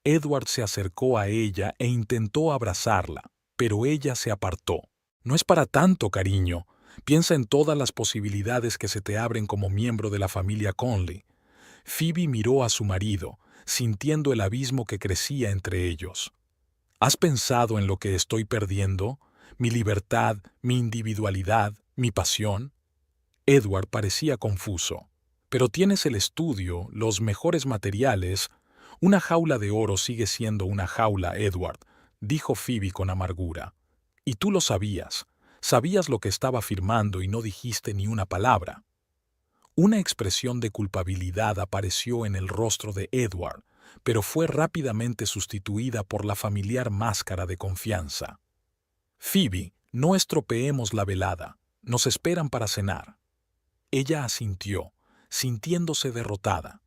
Edward se acercó a ella e intentó abrazarla, pero ella se apartó. «No es para tanto, cariño. Piensa en todas las posibilidades que se te abren como miembro de la familia Conley». Phoebe miró a su marido, sintiendo el abismo que crecía entre ellos. «¿Has pensado en lo que estoy perdiendo? ¿Mi libertad, mi individualidad, mi pasión?» Edward parecía confuso. «Pero tienes el estudio, los mejores materiales». «Una jaula de oro sigue siendo una jaula, Edward», dijo Phoebe con amargura. «Y tú lo sabías. Sabías lo que estaba firmando y no dijiste ni una palabra». Una expresión de culpabilidad apareció en el rostro de Edward, pero fue rápidamente sustituida por la familiar máscara de confianza. «Phoebe, no estropeemos la velada. Nos esperan para cenar». Ella asintió, sintiéndose derrotada,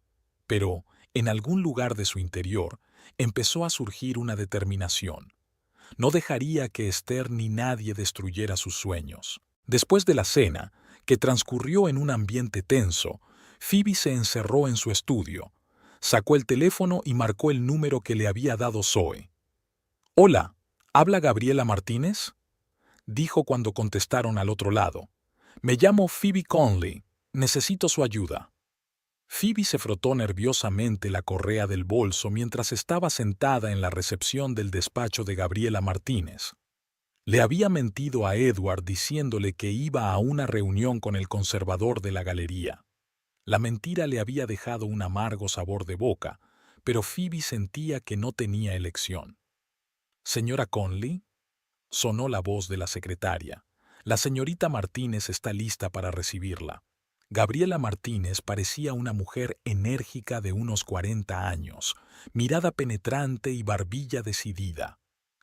pero en algún lugar de su interior empezó a surgir una determinación. No dejaría que Esther ni nadie destruyera sus sueños. Después de la cena, que transcurrió en un ambiente tenso, Phoebe se encerró en su estudio, sacó el teléfono y marcó el número que le había dado Zoe. «Hola, ¿habla Gabriela Martínez?», dijo cuando contestaron al otro lado. «Me llamo Phoebe Conley. Necesito su ayuda». Phoebe se frotó nerviosamente la correa del bolso mientras estaba sentada en la recepción del despacho de Gabriela Martínez. Le había mentido a Edward diciéndole que iba a una reunión con el conservador de la galería. La mentira le había dejado un amargo sabor de boca, pero Phoebe sentía que no tenía elección. «¿Señora Conley?», sonó la voz de la secretaria. «La señorita Martínez está lista para recibirla». Gabriela Martínez parecía una mujer enérgica de unos 40 años, mirada penetrante y barbilla decidida.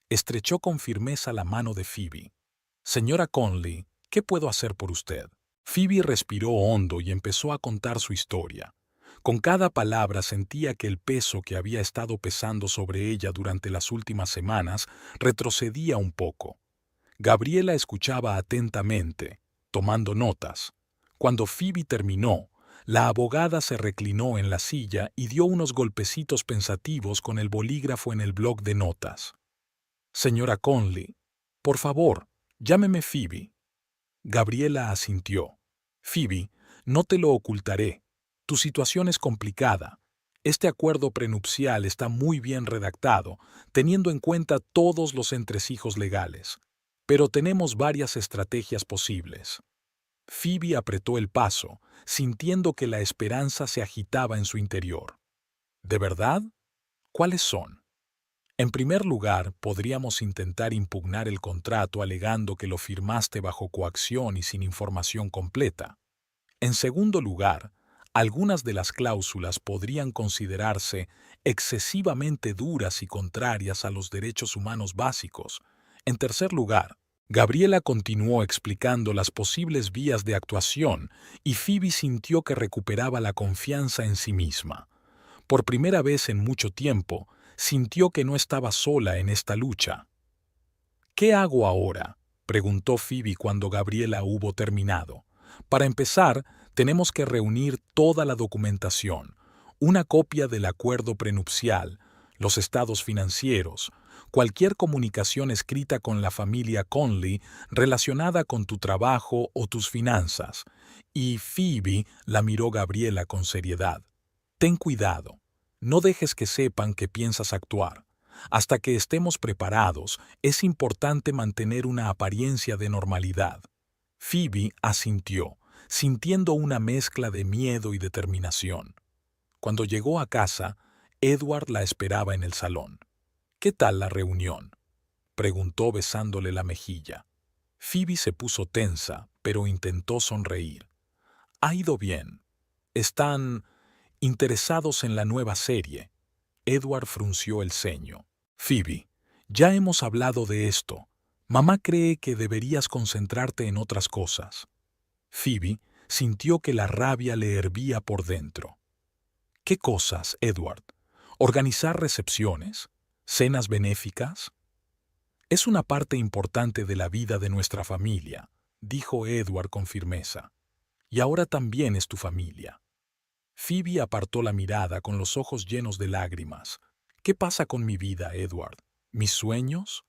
Estrechó con firmeza la mano de Phoebe. «Señora Conley, ¿qué puedo hacer por usted?». Phoebe respiró hondo y empezó a contar su historia. Con cada palabra sentía que el peso que había estado pesando sobre ella durante las últimas semanas retrocedía un poco. Gabriela escuchaba atentamente, tomando notas. Cuando Phoebe terminó, la abogada se reclinó en la silla y dio unos golpecitos pensativos con el bolígrafo en el bloc de notas. «Señora Conley, por favor, llámeme Phoebe». Gabriela asintió. «Phoebe, no te lo ocultaré. Tu situación es complicada. Este acuerdo prenupcial está muy bien redactado, teniendo en cuenta todos los entresijos legales. Pero tenemos varias estrategias posibles». Phoebe apretó el paso, sintiendo que la esperanza se agitaba en su interior. ¿De verdad? ¿Cuáles son? En primer lugar, podríamos intentar impugnar el contrato alegando que lo firmaste bajo coacción y sin información completa. En segundo lugar, algunas de las cláusulas podrían considerarse excesivamente duras y contrarias a los derechos humanos básicos. En tercer lugar, Gabriela continuó explicando las posibles vías de actuación y Phoebe sintió que recuperaba la confianza en sí misma. Por primera vez en mucho tiempo, sintió que no estaba sola en esta lucha. «¿Qué hago ahora?», preguntó Phoebe cuando Gabriela hubo terminado. «Para empezar, tenemos que reunir toda la documentación, una copia del acuerdo prenupcial, los estados financieros, cualquier comunicación escrita con la familia Conley relacionada con tu trabajo o tus finanzas». Y Phoebe la miró Gabriela con seriedad. «Ten cuidado. No dejes que sepan que piensas actuar. Hasta que estemos preparados, es importante mantener una apariencia de normalidad». Phoebe asintió, sintiendo una mezcla de miedo y determinación. Cuando llegó a casa, Edward la esperaba en el salón. «¿Qué tal la reunión?», preguntó besándole la mejilla. Phoebe se puso tensa, pero intentó sonreír. «Ha ido bien. Están interesados en la nueva serie». Edward frunció el ceño. «Phoebe, ya hemos hablado de esto. Mamá cree que deberías concentrarte en otras cosas». Phoebe sintió que la rabia le hervía por dentro. «¿Qué cosas, Edward? ¿Organizar recepciones? ¿Cenas benéficas?» «Es una parte importante de la vida de nuestra familia», dijo Edward con firmeza. «Y ahora también es tu familia». Phoebe apartó la mirada con los ojos llenos de lágrimas. «¿Qué pasa con mi vida, Edward? ¿Mis sueños?»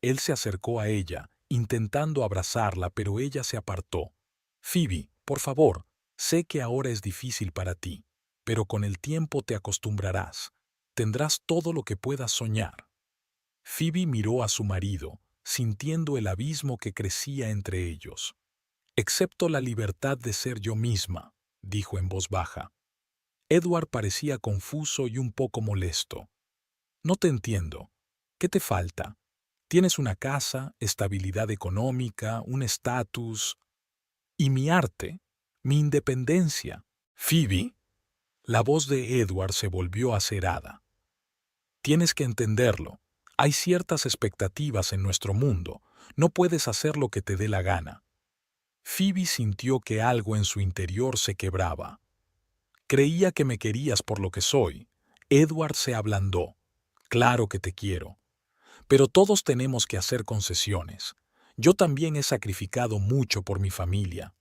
Él se acercó a ella, intentando abrazarla, pero ella se apartó. «Phoebe, por favor, sé que ahora es difícil para ti, pero con el tiempo te acostumbrarás. Tendrás todo lo que puedas soñar». Phoebe miró a su marido, sintiendo el abismo que crecía entre ellos. «Excepto la libertad de ser yo misma», dijo en voz baja. Edward parecía confuso y un poco molesto. «No te entiendo. ¿Qué te falta? Tienes una casa, estabilidad económica, un estatus. ¿Y mi arte? ¿Mi independencia?» «Phoebe». La voz de Edward se volvió acerada. «Tienes que entenderlo. Hay ciertas expectativas en nuestro mundo. No puedes hacer lo que te dé la gana». Phoebe sintió que algo en su interior se quebraba. «Creía que me querías por lo que soy». Edward se ablandó. «Claro que te quiero. Pero todos tenemos que hacer concesiones. Yo también he sacrificado mucho por mi familia».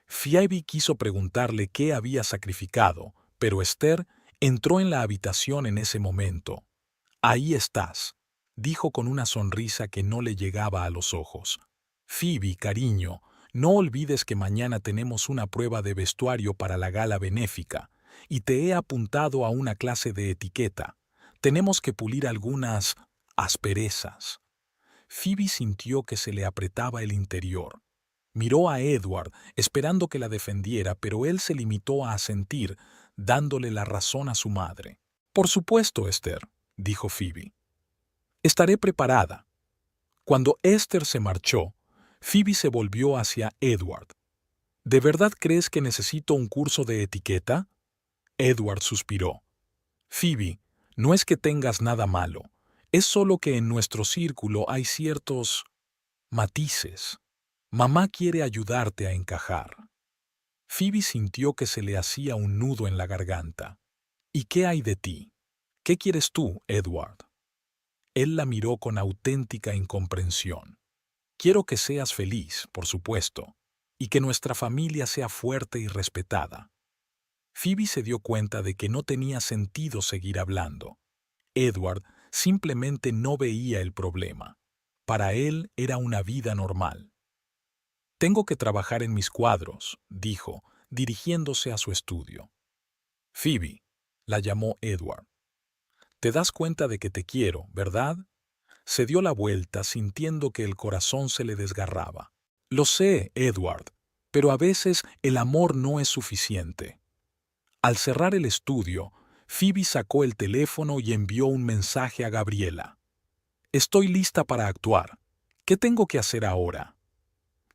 Phoebe quiso preguntarle qué había sacrificado, pero Esther entró en la habitación en ese momento. «Ahí estás», dijo con una sonrisa que no le llegaba a los ojos. «Phoebe, cariño, no olvides que mañana tenemos una prueba de vestuario para la gala benéfica, y te he apuntado a una clase de etiqueta. Tenemos que pulir algunas asperezas». Phoebe sintió que se le apretaba el interior. Miró a Edward, esperando que la defendiera, pero él se limitó a asentir, dándole la razón a su madre. «Por supuesto, Esther», dijo Phoebe. «Estaré preparada». Cuando Esther se marchó, Phoebe se volvió hacia Edward. «¿De verdad crees que necesito un curso de etiqueta?». Edward suspiró. «Phoebe, no es que tengas nada malo. Es solo que en nuestro círculo hay ciertos matices. Mamá quiere ayudarte a encajar». Phoebe sintió que se le hacía un nudo en la garganta. «¿Y qué hay de ti? ¿Qué quieres tú, Edward?». Él la miró con auténtica incomprensión. Quiero que seas feliz, por supuesto, y que nuestra familia sea fuerte y respetada. Phoebe se dio cuenta de que no tenía sentido seguir hablando. Edward simplemente no veía el problema. Para él era una vida normal. Tengo que trabajar en mis cuadros, dijo, dirigiéndose a su estudio. Phoebe, la llamó Edward. Te das cuenta de que te quiero, ¿verdad? Se dio la vuelta sintiendo que el corazón se le desgarraba. Lo sé, Edward, pero a veces el amor no es suficiente. Al cerrar el estudio, Phoebe sacó el teléfono y envió un mensaje a Gabriela. Estoy lista para actuar. ¿Qué tengo que hacer ahora?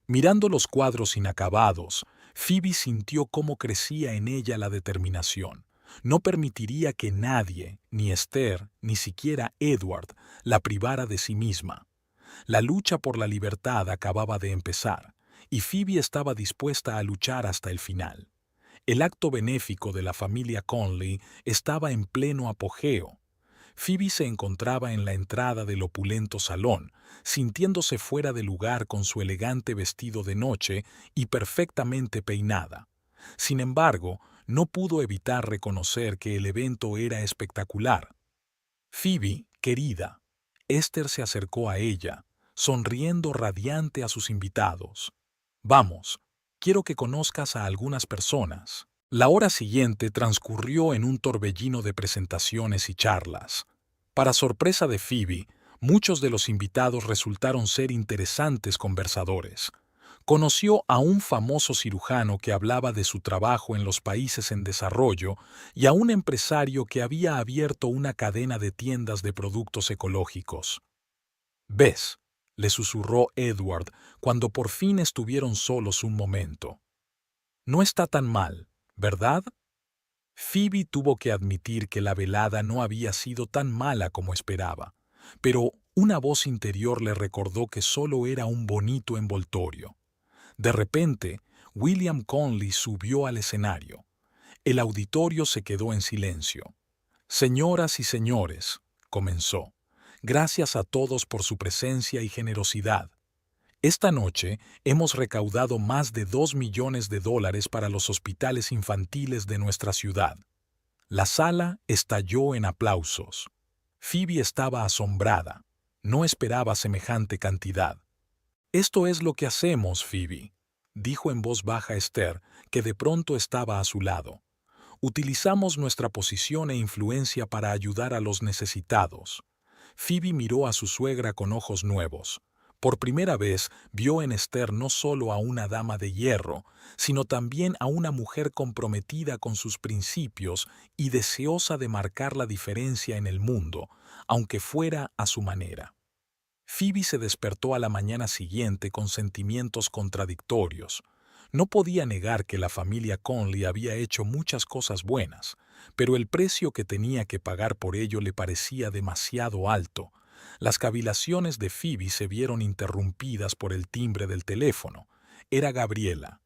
Mirando los cuadros inacabados, Phoebe sintió cómo crecía en ella la determinación. No permitiría que nadie, ni Esther, ni siquiera Edward, la privara de sí misma. La lucha por la libertad acababa de empezar, y Phoebe estaba dispuesta a luchar hasta el final. El acto benéfico de la familia Conley estaba en pleno apogeo. Phoebe se encontraba en la entrada del opulento salón, sintiéndose fuera de lugar con su elegante vestido de noche y perfectamente peinada. Sin embargo, no pudo evitar reconocer que el evento era espectacular. Phoebe, querida. Esther se acercó a ella, sonriendo radiante a sus invitados. Vamos, quiero que conozcas a algunas personas. La hora siguiente transcurrió en un torbellino de presentaciones y charlas. Para sorpresa de Phoebe, muchos de los invitados resultaron ser interesantes conversadores. Conoció a un famoso cirujano que hablaba de su trabajo en los países en desarrollo y a un empresario que había abierto una cadena de tiendas de productos ecológicos. «¿Ves?», le susurró Edward cuando por fin estuvieron solos un momento. «No está tan mal, ¿verdad?». Phoebe tuvo que admitir que la velada no había sido tan mala como esperaba, pero una voz interior le recordó que solo era un bonito envoltorio. De repente, William Conley subió al escenario. El auditorio se quedó en silencio. «Señoras y señores», comenzó, «gracias a todos por su presencia y generosidad. Esta noche hemos recaudado más de $2 millones para los hospitales infantiles de nuestra ciudad». La sala estalló en aplausos. Phoebe estaba asombrada. No esperaba semejante cantidad. «Esto es lo que hacemos, Phoebe», dijo en voz baja Esther, que de pronto estaba a su lado. «Utilizamos nuestra posición e influencia para ayudar a los necesitados». Phoebe miró a su suegra con ojos nuevos. Por primera vez vio en Esther no solo a una dama de hierro, sino también a una mujer comprometida con sus principios y deseosa de marcar la diferencia en el mundo, aunque fuera a su manera. Phoebe se despertó a la mañana siguiente con sentimientos contradictorios. No podía negar que la familia Conley había hecho muchas cosas buenas, pero el precio que tenía que pagar por ello le parecía demasiado alto. Las cavilaciones de Phoebe se vieron interrumpidas por el timbre del teléfono. Era Gabriela.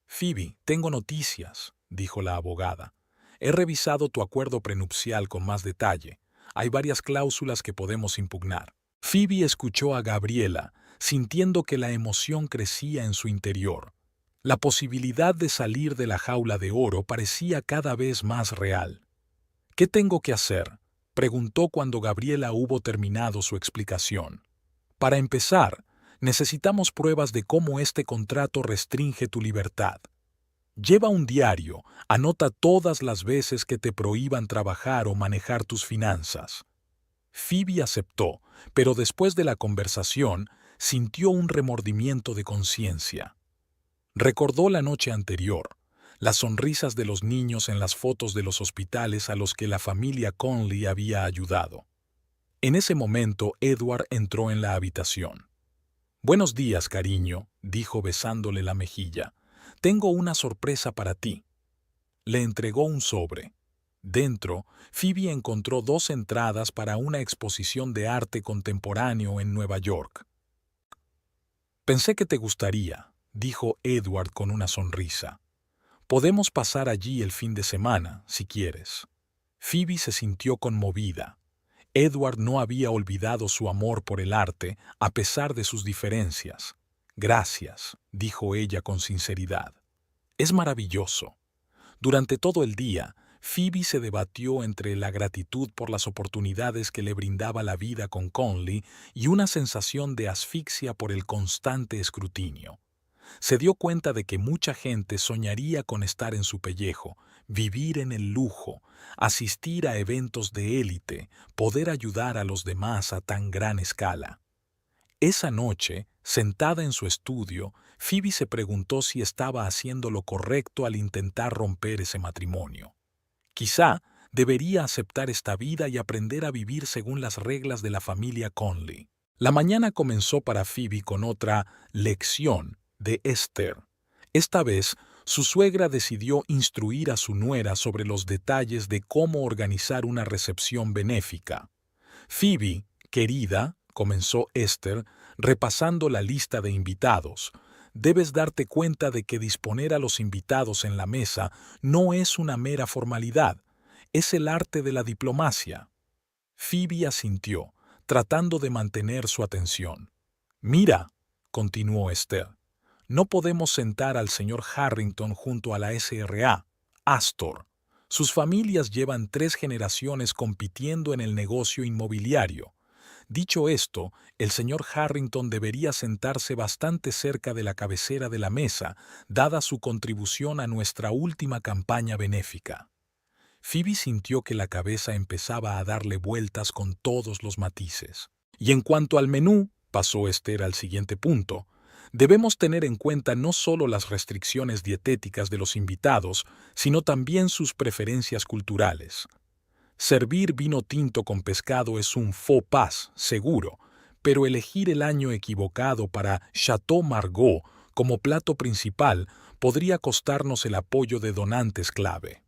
«Phoebe, tengo noticias», dijo la abogada. «He revisado tu acuerdo prenupcial con más detalle. Hay varias cláusulas que podemos impugnar». Phoebe escuchó a Gabriela, sintiendo que la emoción crecía en su interior. La posibilidad de salir de la jaula de oro parecía cada vez más real. «¿Qué tengo que hacer?», preguntó cuando Gabriela hubo terminado su explicación. «Para empezar, necesitamos pruebas de cómo este contrato restringe tu libertad. Lleva un diario, anota todas las veces que te prohíban trabajar o manejar tus finanzas». Phoebe aceptó, pero después de la conversación sintió un remordimiento de conciencia. Recordó la noche anterior, las sonrisas de los niños en las fotos de los hospitales a los que la familia Conley había ayudado. En ese momento, Edward entró en la habitación. «Buenos días, cariño», dijo besándole la mejilla. «Tengo una sorpresa para ti». Le entregó un sobre. Dentro, Phoebe encontró 2 entradas para una exposición de arte contemporáneo en Nueva York. «Pensé que te gustaría», dijo Edward con una sonrisa. «Podemos pasar allí el fin de semana, si quieres». Phoebe se sintió conmovida. Edward no había olvidado su amor por el arte a pesar de sus diferencias. «Gracias», dijo ella con sinceridad. «Es maravilloso». Durante todo el día, Phoebe se debatió entre la gratitud por las oportunidades que le brindaba la vida con Conley y una sensación de asfixia por el constante escrutinio. Se dio cuenta de que mucha gente soñaría con estar en su pellejo, vivir en el lujo, asistir a eventos de élite, poder ayudar a los demás a tan gran escala. Esa noche, sentada en su estudio, Phoebe se preguntó si estaba haciendo lo correcto al intentar romper ese matrimonio. Quizá debería aceptar esta vida y aprender a vivir según las reglas de la familia Conley. La mañana comenzó para Phoebe con otra lección de Esther. Esta vez, su suegra decidió instruir a su nuera sobre los detalles de cómo organizar una recepción benéfica. «Phoebe, querida», comenzó Esther, repasando la lista de invitados, «debes darte cuenta de que disponer a los invitados en la mesa no es una mera formalidad, es el arte de la diplomacia». Phoebe asintió, tratando de mantener su atención. «Mira», continuó Esther, «no podemos sentar al señor Harrington junto a la SRA, Astor. Sus familias llevan 3 generaciones compitiendo en el negocio inmobiliario. Dicho esto, el señor Harrington debería sentarse bastante cerca de la cabecera de la mesa, dada su contribución a nuestra última campaña benéfica». Phoebe sintió que la cabeza empezaba a darle vueltas con todos los matices. «Y en cuanto al menú», pasó Esther al siguiente punto, «debemos tener en cuenta no solo las restricciones dietéticas de los invitados, sino también sus preferencias culturales. Servir vino tinto con pescado es un faux pas, seguro, pero elegir el año equivocado para Chateau Margaux como plato principal podría costarnos el apoyo de donantes clave».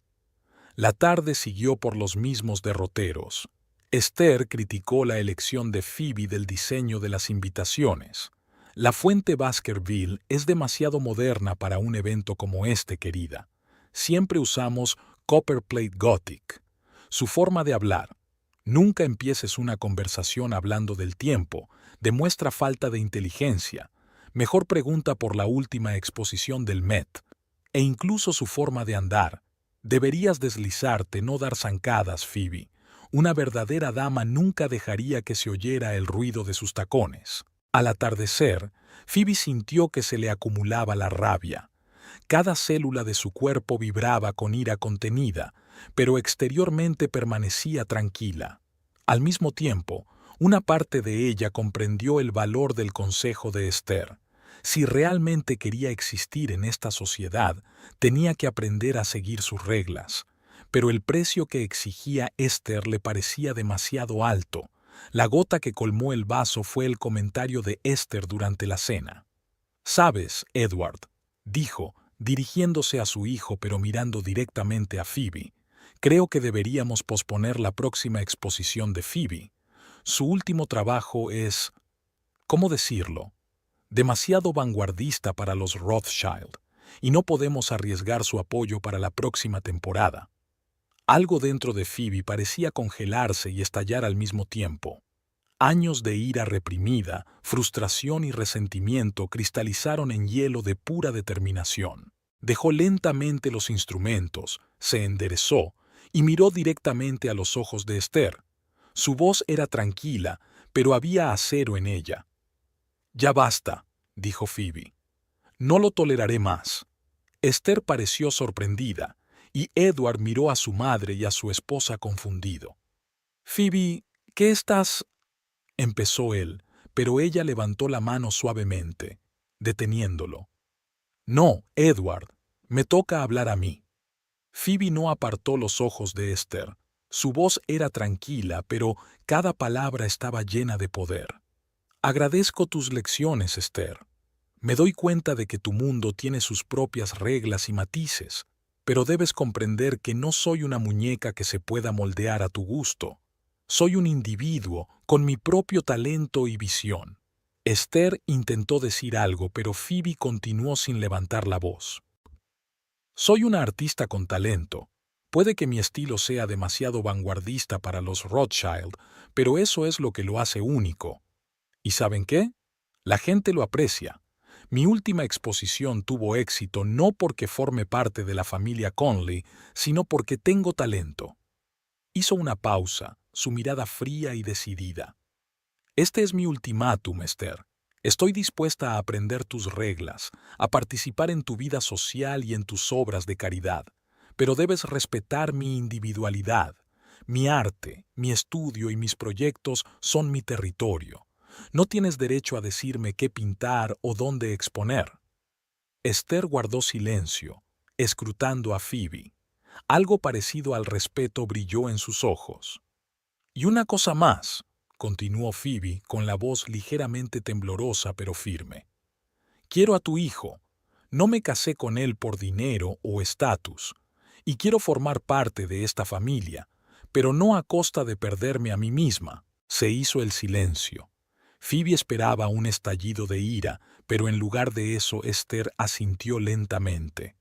La tarde siguió por los mismos derroteros. Esther criticó la elección de Phoebe del diseño de las invitaciones. «La fuente Baskerville es demasiado moderna para un evento como este, querida. Siempre usamos copperplate gothic». Su forma de hablar, «nunca empieces una conversación hablando del tiempo», demuestra falta de inteligencia. Mejor pregunta por la última exposición del Met. E incluso su forma de andar. «Deberías deslizarte, no dar zancadas, Phoebe. Una verdadera dama nunca dejaría que se oyera el ruido de sus tacones». Al atardecer, Phoebe sintió que se le acumulaba la rabia. Cada célula de su cuerpo vibraba con ira contenida, pero exteriormente permanecía tranquila. Al mismo tiempo, una parte de ella comprendió el valor del consejo de Esther. Si realmente quería existir en esta sociedad, tenía que aprender a seguir sus reglas. Pero el precio que exigía Esther le parecía demasiado alto. La gota que colmó el vaso fue el comentario de Esther durante la cena. «Sabes, Edward», dijo, dirigiéndose a su hijo pero mirando directamente a Phoebe, «creo que deberíamos posponer la próxima exposición de Phoebe. Su último trabajo es, ¿cómo decirlo?, demasiado vanguardista para los Rothschild, y no podemos arriesgar su apoyo para la próxima temporada». Algo dentro de Phoebe parecía congelarse y estallar al mismo tiempo. Años de ira reprimida, frustración y resentimiento cristalizaron en hielo de pura determinación. Dejó lentamente los instrumentos, se enderezó y miró directamente a los ojos de Esther. Su voz era tranquila, pero había acero en ella. «Ya basta», dijo Phoebe. «No lo toleraré más». Esther pareció sorprendida, y Edward miró a su madre y a su esposa confundido. «Phoebe, ¿qué estás...?» empezó él, pero ella levantó la mano suavemente, deteniéndolo. «No, Edward, me toca hablar a mí». Phoebe no apartó los ojos de Esther. Su voz era tranquila, pero cada palabra estaba llena de poder. «Agradezco tus lecciones, Esther. Me doy cuenta de que tu mundo tiene sus propias reglas y matices, pero debes comprender que no soy una muñeca que se pueda moldear a tu gusto. Soy un individuo con mi propio talento y visión». Esther intentó decir algo, pero Phoebe continuó sin levantar la voz. «Soy una artista con talento. Puede que mi estilo sea demasiado vanguardista para los Rothschild, pero eso es lo que lo hace único. ¿Y saben qué? La gente lo aprecia. Mi última exposición tuvo éxito no porque forme parte de la familia Conley, sino porque tengo talento. Hizo una pausa, su mirada fría y decidida. Este es mi ultimátum, Esther. Estoy dispuesta a aprender tus reglas, a participar en tu vida social y en tus obras de caridad, pero debes respetar mi individualidad. Mi arte, mi estudio y mis proyectos son mi territorio. No tienes derecho a decirme qué pintar o dónde exponer. Esther guardó silencio, escrutando a Phoebe. Algo parecido al respeto brilló en sus ojos. Y una cosa más, continuó Phoebe con la voz ligeramente temblorosa pero firme. Quiero a tu hijo. No me casé con él por dinero o estatus, y quiero formar parte de esta familia, pero no a costa de perderme a mí misma. Se hizo el silencio. Phoebe esperaba un estallido de ira, pero en lugar de eso Esther asintió lentamente.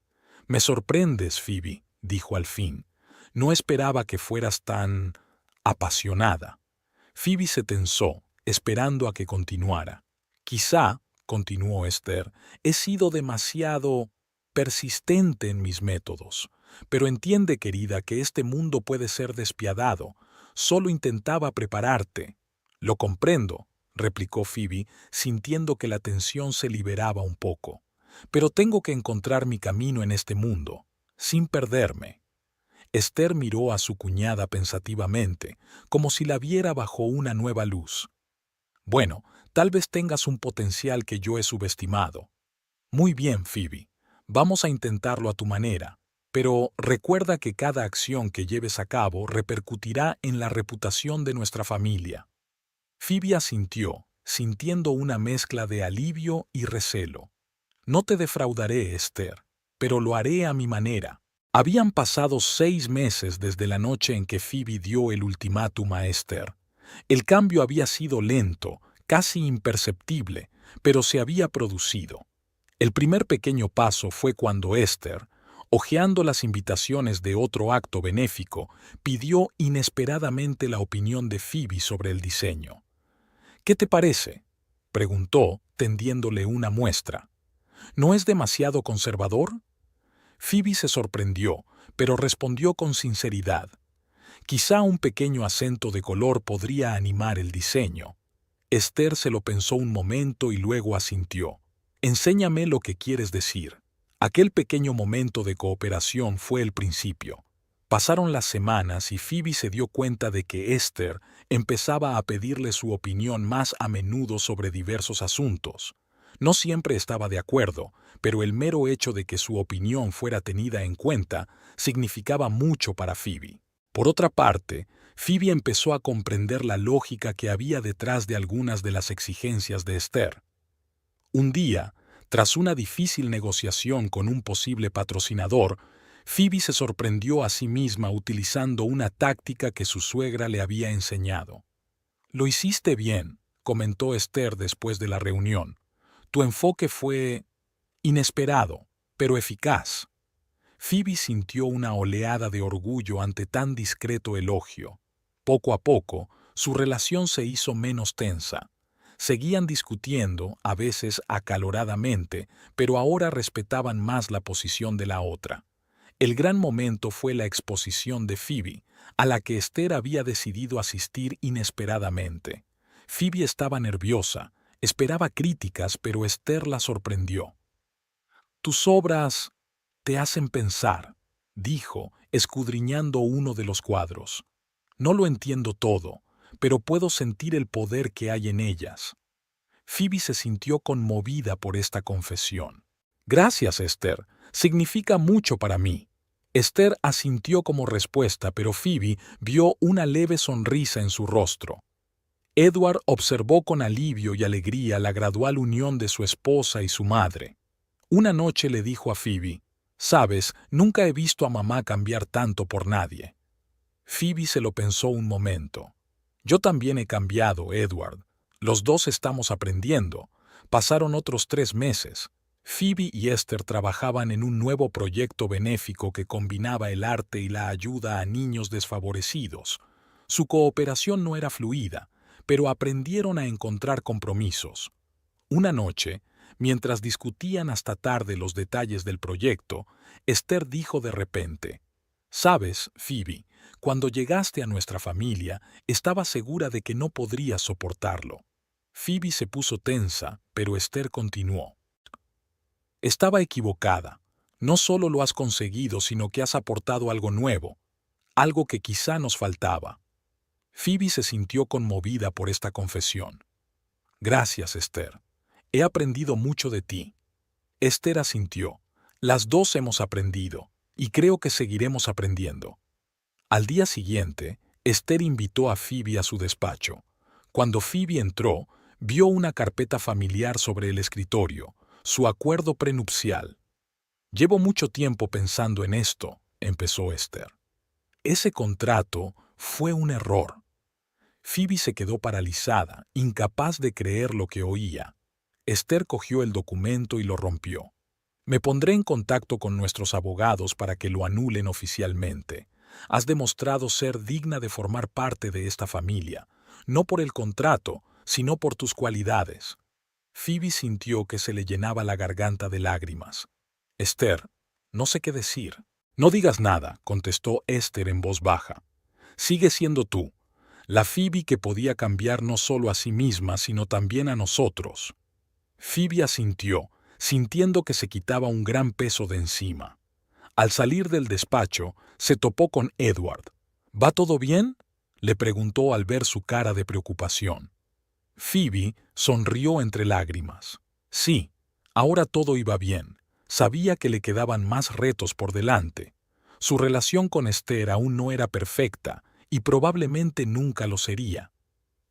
«Me sorprendes, Phoebe», dijo al fin. «No esperaba que fueras tan apasionada». Phoebe se tensó, esperando a que continuara. «Quizá», continuó Esther, «he sido demasiado persistente en mis métodos. Pero entiende, querida, que este mundo puede ser despiadado. Solo intentaba prepararte». «Lo comprendo», replicó Phoebe, sintiendo que la tensión se liberaba un poco. «Pero tengo que encontrar mi camino en este mundo, sin perderme». Esther miró a su cuñada pensativamente, como si la viera bajo una nueva luz. «Bueno, tal vez tengas un potencial que yo he subestimado». «Muy bien, Phoebe. Vamos a intentarlo a tu manera. Pero recuerda que cada acción que lleves a cabo repercutirá en la reputación de nuestra familia». Phoebe asintió, sintiendo una mezcla de alivio y recelo. «No te defraudaré, Esther, pero lo haré a mi manera». Habían pasado 6 meses desde la noche en que Phoebe dio el ultimátum a Esther. El cambio había sido lento, casi imperceptible, pero se había producido. El primer pequeño paso fue cuando Esther, hojeando las invitaciones de otro acto benéfico, pidió inesperadamente la opinión de Phoebe sobre el diseño. «¿Qué te parece?», preguntó, tendiéndole una muestra. «¿No es demasiado conservador?». Phoebe se sorprendió, pero respondió con sinceridad. Quizá un pequeño acento de color podría animar el diseño. Esther se lo pensó un momento y luego asintió. «Enséñame lo que quieres decir». Aquel pequeño momento de cooperación fue el principio. Pasaron las semanas y Phoebe se dio cuenta de que Esther empezaba a pedirle su opinión más a menudo sobre diversos asuntos. No siempre estaba de acuerdo, pero el mero hecho de que su opinión fuera tenida en cuenta significaba mucho para Phoebe. Por otra parte, Phoebe empezó a comprender la lógica que había detrás de algunas de las exigencias de Esther. Un día, tras una difícil negociación con un posible patrocinador, Phoebe se sorprendió a sí misma utilizando una táctica que su suegra le había enseñado. «Lo hiciste bien», comentó Esther después de la reunión. «Tu enfoque fue inesperado, pero eficaz». Phoebe sintió una oleada de orgullo ante tan discreto elogio. Poco a poco, su relación se hizo menos tensa. Seguían discutiendo, a veces acaloradamente, pero ahora respetaban más la posición de la otra. El gran momento fue la exposición de Phoebe, a la que Esther había decidido asistir inesperadamente. Phoebe estaba nerviosa, esperaba críticas, pero Esther la sorprendió. «Tus obras te hacen pensar», dijo, escudriñando uno de los cuadros. «No lo entiendo todo, pero puedo sentir el poder que hay en ellas». Phoebe se sintió conmovida por esta confesión. «Gracias, Esther. Significa mucho para mí». Esther asintió como respuesta, pero Phoebe vio una leve sonrisa en su rostro. Edward observó con alivio y alegría la gradual unión de su esposa y su madre. Una noche le dijo a Phoebe: «Sabes, nunca he visto a mamá cambiar tanto por nadie». Phoebe se lo pensó un momento. «Yo también he cambiado, Edward. Los dos estamos aprendiendo». Pasaron otros 3 meses. Phoebe y Esther trabajaban en un nuevo proyecto benéfico que combinaba el arte y la ayuda a niños desfavorecidos. Su cooperación no era fluida, pero aprendieron a encontrar compromisos. Una noche, mientras discutían hasta tarde los detalles del proyecto, Esther dijo de repente: «Sabes, Phoebe, cuando llegaste a nuestra familia, estaba segura de que no podrías soportarlo». Phoebe se puso tensa, pero Esther continuó: «Estaba equivocada. No solo lo has conseguido, sino que has aportado algo nuevo, algo que quizá nos faltaba». Phoebe se sintió conmovida por esta confesión. «Gracias, Esther. He aprendido mucho de ti». Esther asintió. «Las dos hemos aprendido, y creo que seguiremos aprendiendo». Al día siguiente, Esther invitó a Phoebe a su despacho. Cuando Phoebe entró, vio una carpeta familiar sobre el escritorio, su acuerdo prenupcial. «Llevo mucho tiempo pensando en esto», empezó Esther. «Ese contrato fue un error». Phoebe se quedó paralizada, incapaz de creer lo que oía. Esther cogió el documento y lo rompió. «Me pondré en contacto con nuestros abogados para que lo anulen oficialmente. Has demostrado ser digna de formar parte de esta familia, no por el contrato, sino por tus cualidades». Phoebe sintió que se le llenaba la garganta de lágrimas. «Esther, no sé qué decir». «No digas nada», contestó Esther en voz baja. «Sigue siendo tú, la Phoebe que podía cambiar no solo a sí misma, sino también a nosotros». Phoebe asintió, sintiendo que se quitaba un gran peso de encima. Al salir del despacho, se topó con Edward. «¿Va todo bien?», le preguntó al ver su cara de preocupación. Phoebe sonrió entre lágrimas. Sí, ahora todo iba bien. Sabía que le quedaban más retos por delante. Su relación con Esther aún no era perfecta y probablemente nunca lo sería.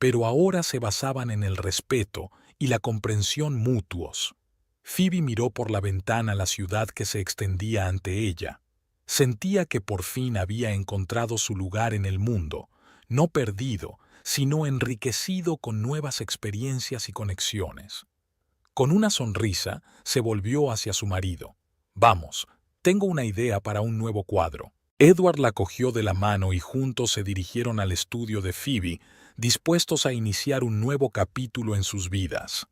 Pero ahora se basaban en el respeto y la comprensión mutuos. Phoebe miró por la ventana la ciudad que se extendía ante ella. Sentía que por fin había encontrado su lugar en el mundo, no perdido, sino enriquecido con nuevas experiencias y conexiones. Con una sonrisa, se volvió hacia su marido. «Vamos, tengo una idea para un nuevo cuadro». Edward la cogió de la mano y juntos se dirigieron al estudio de Phoebe, dispuestos a iniciar un nuevo capítulo en sus vidas.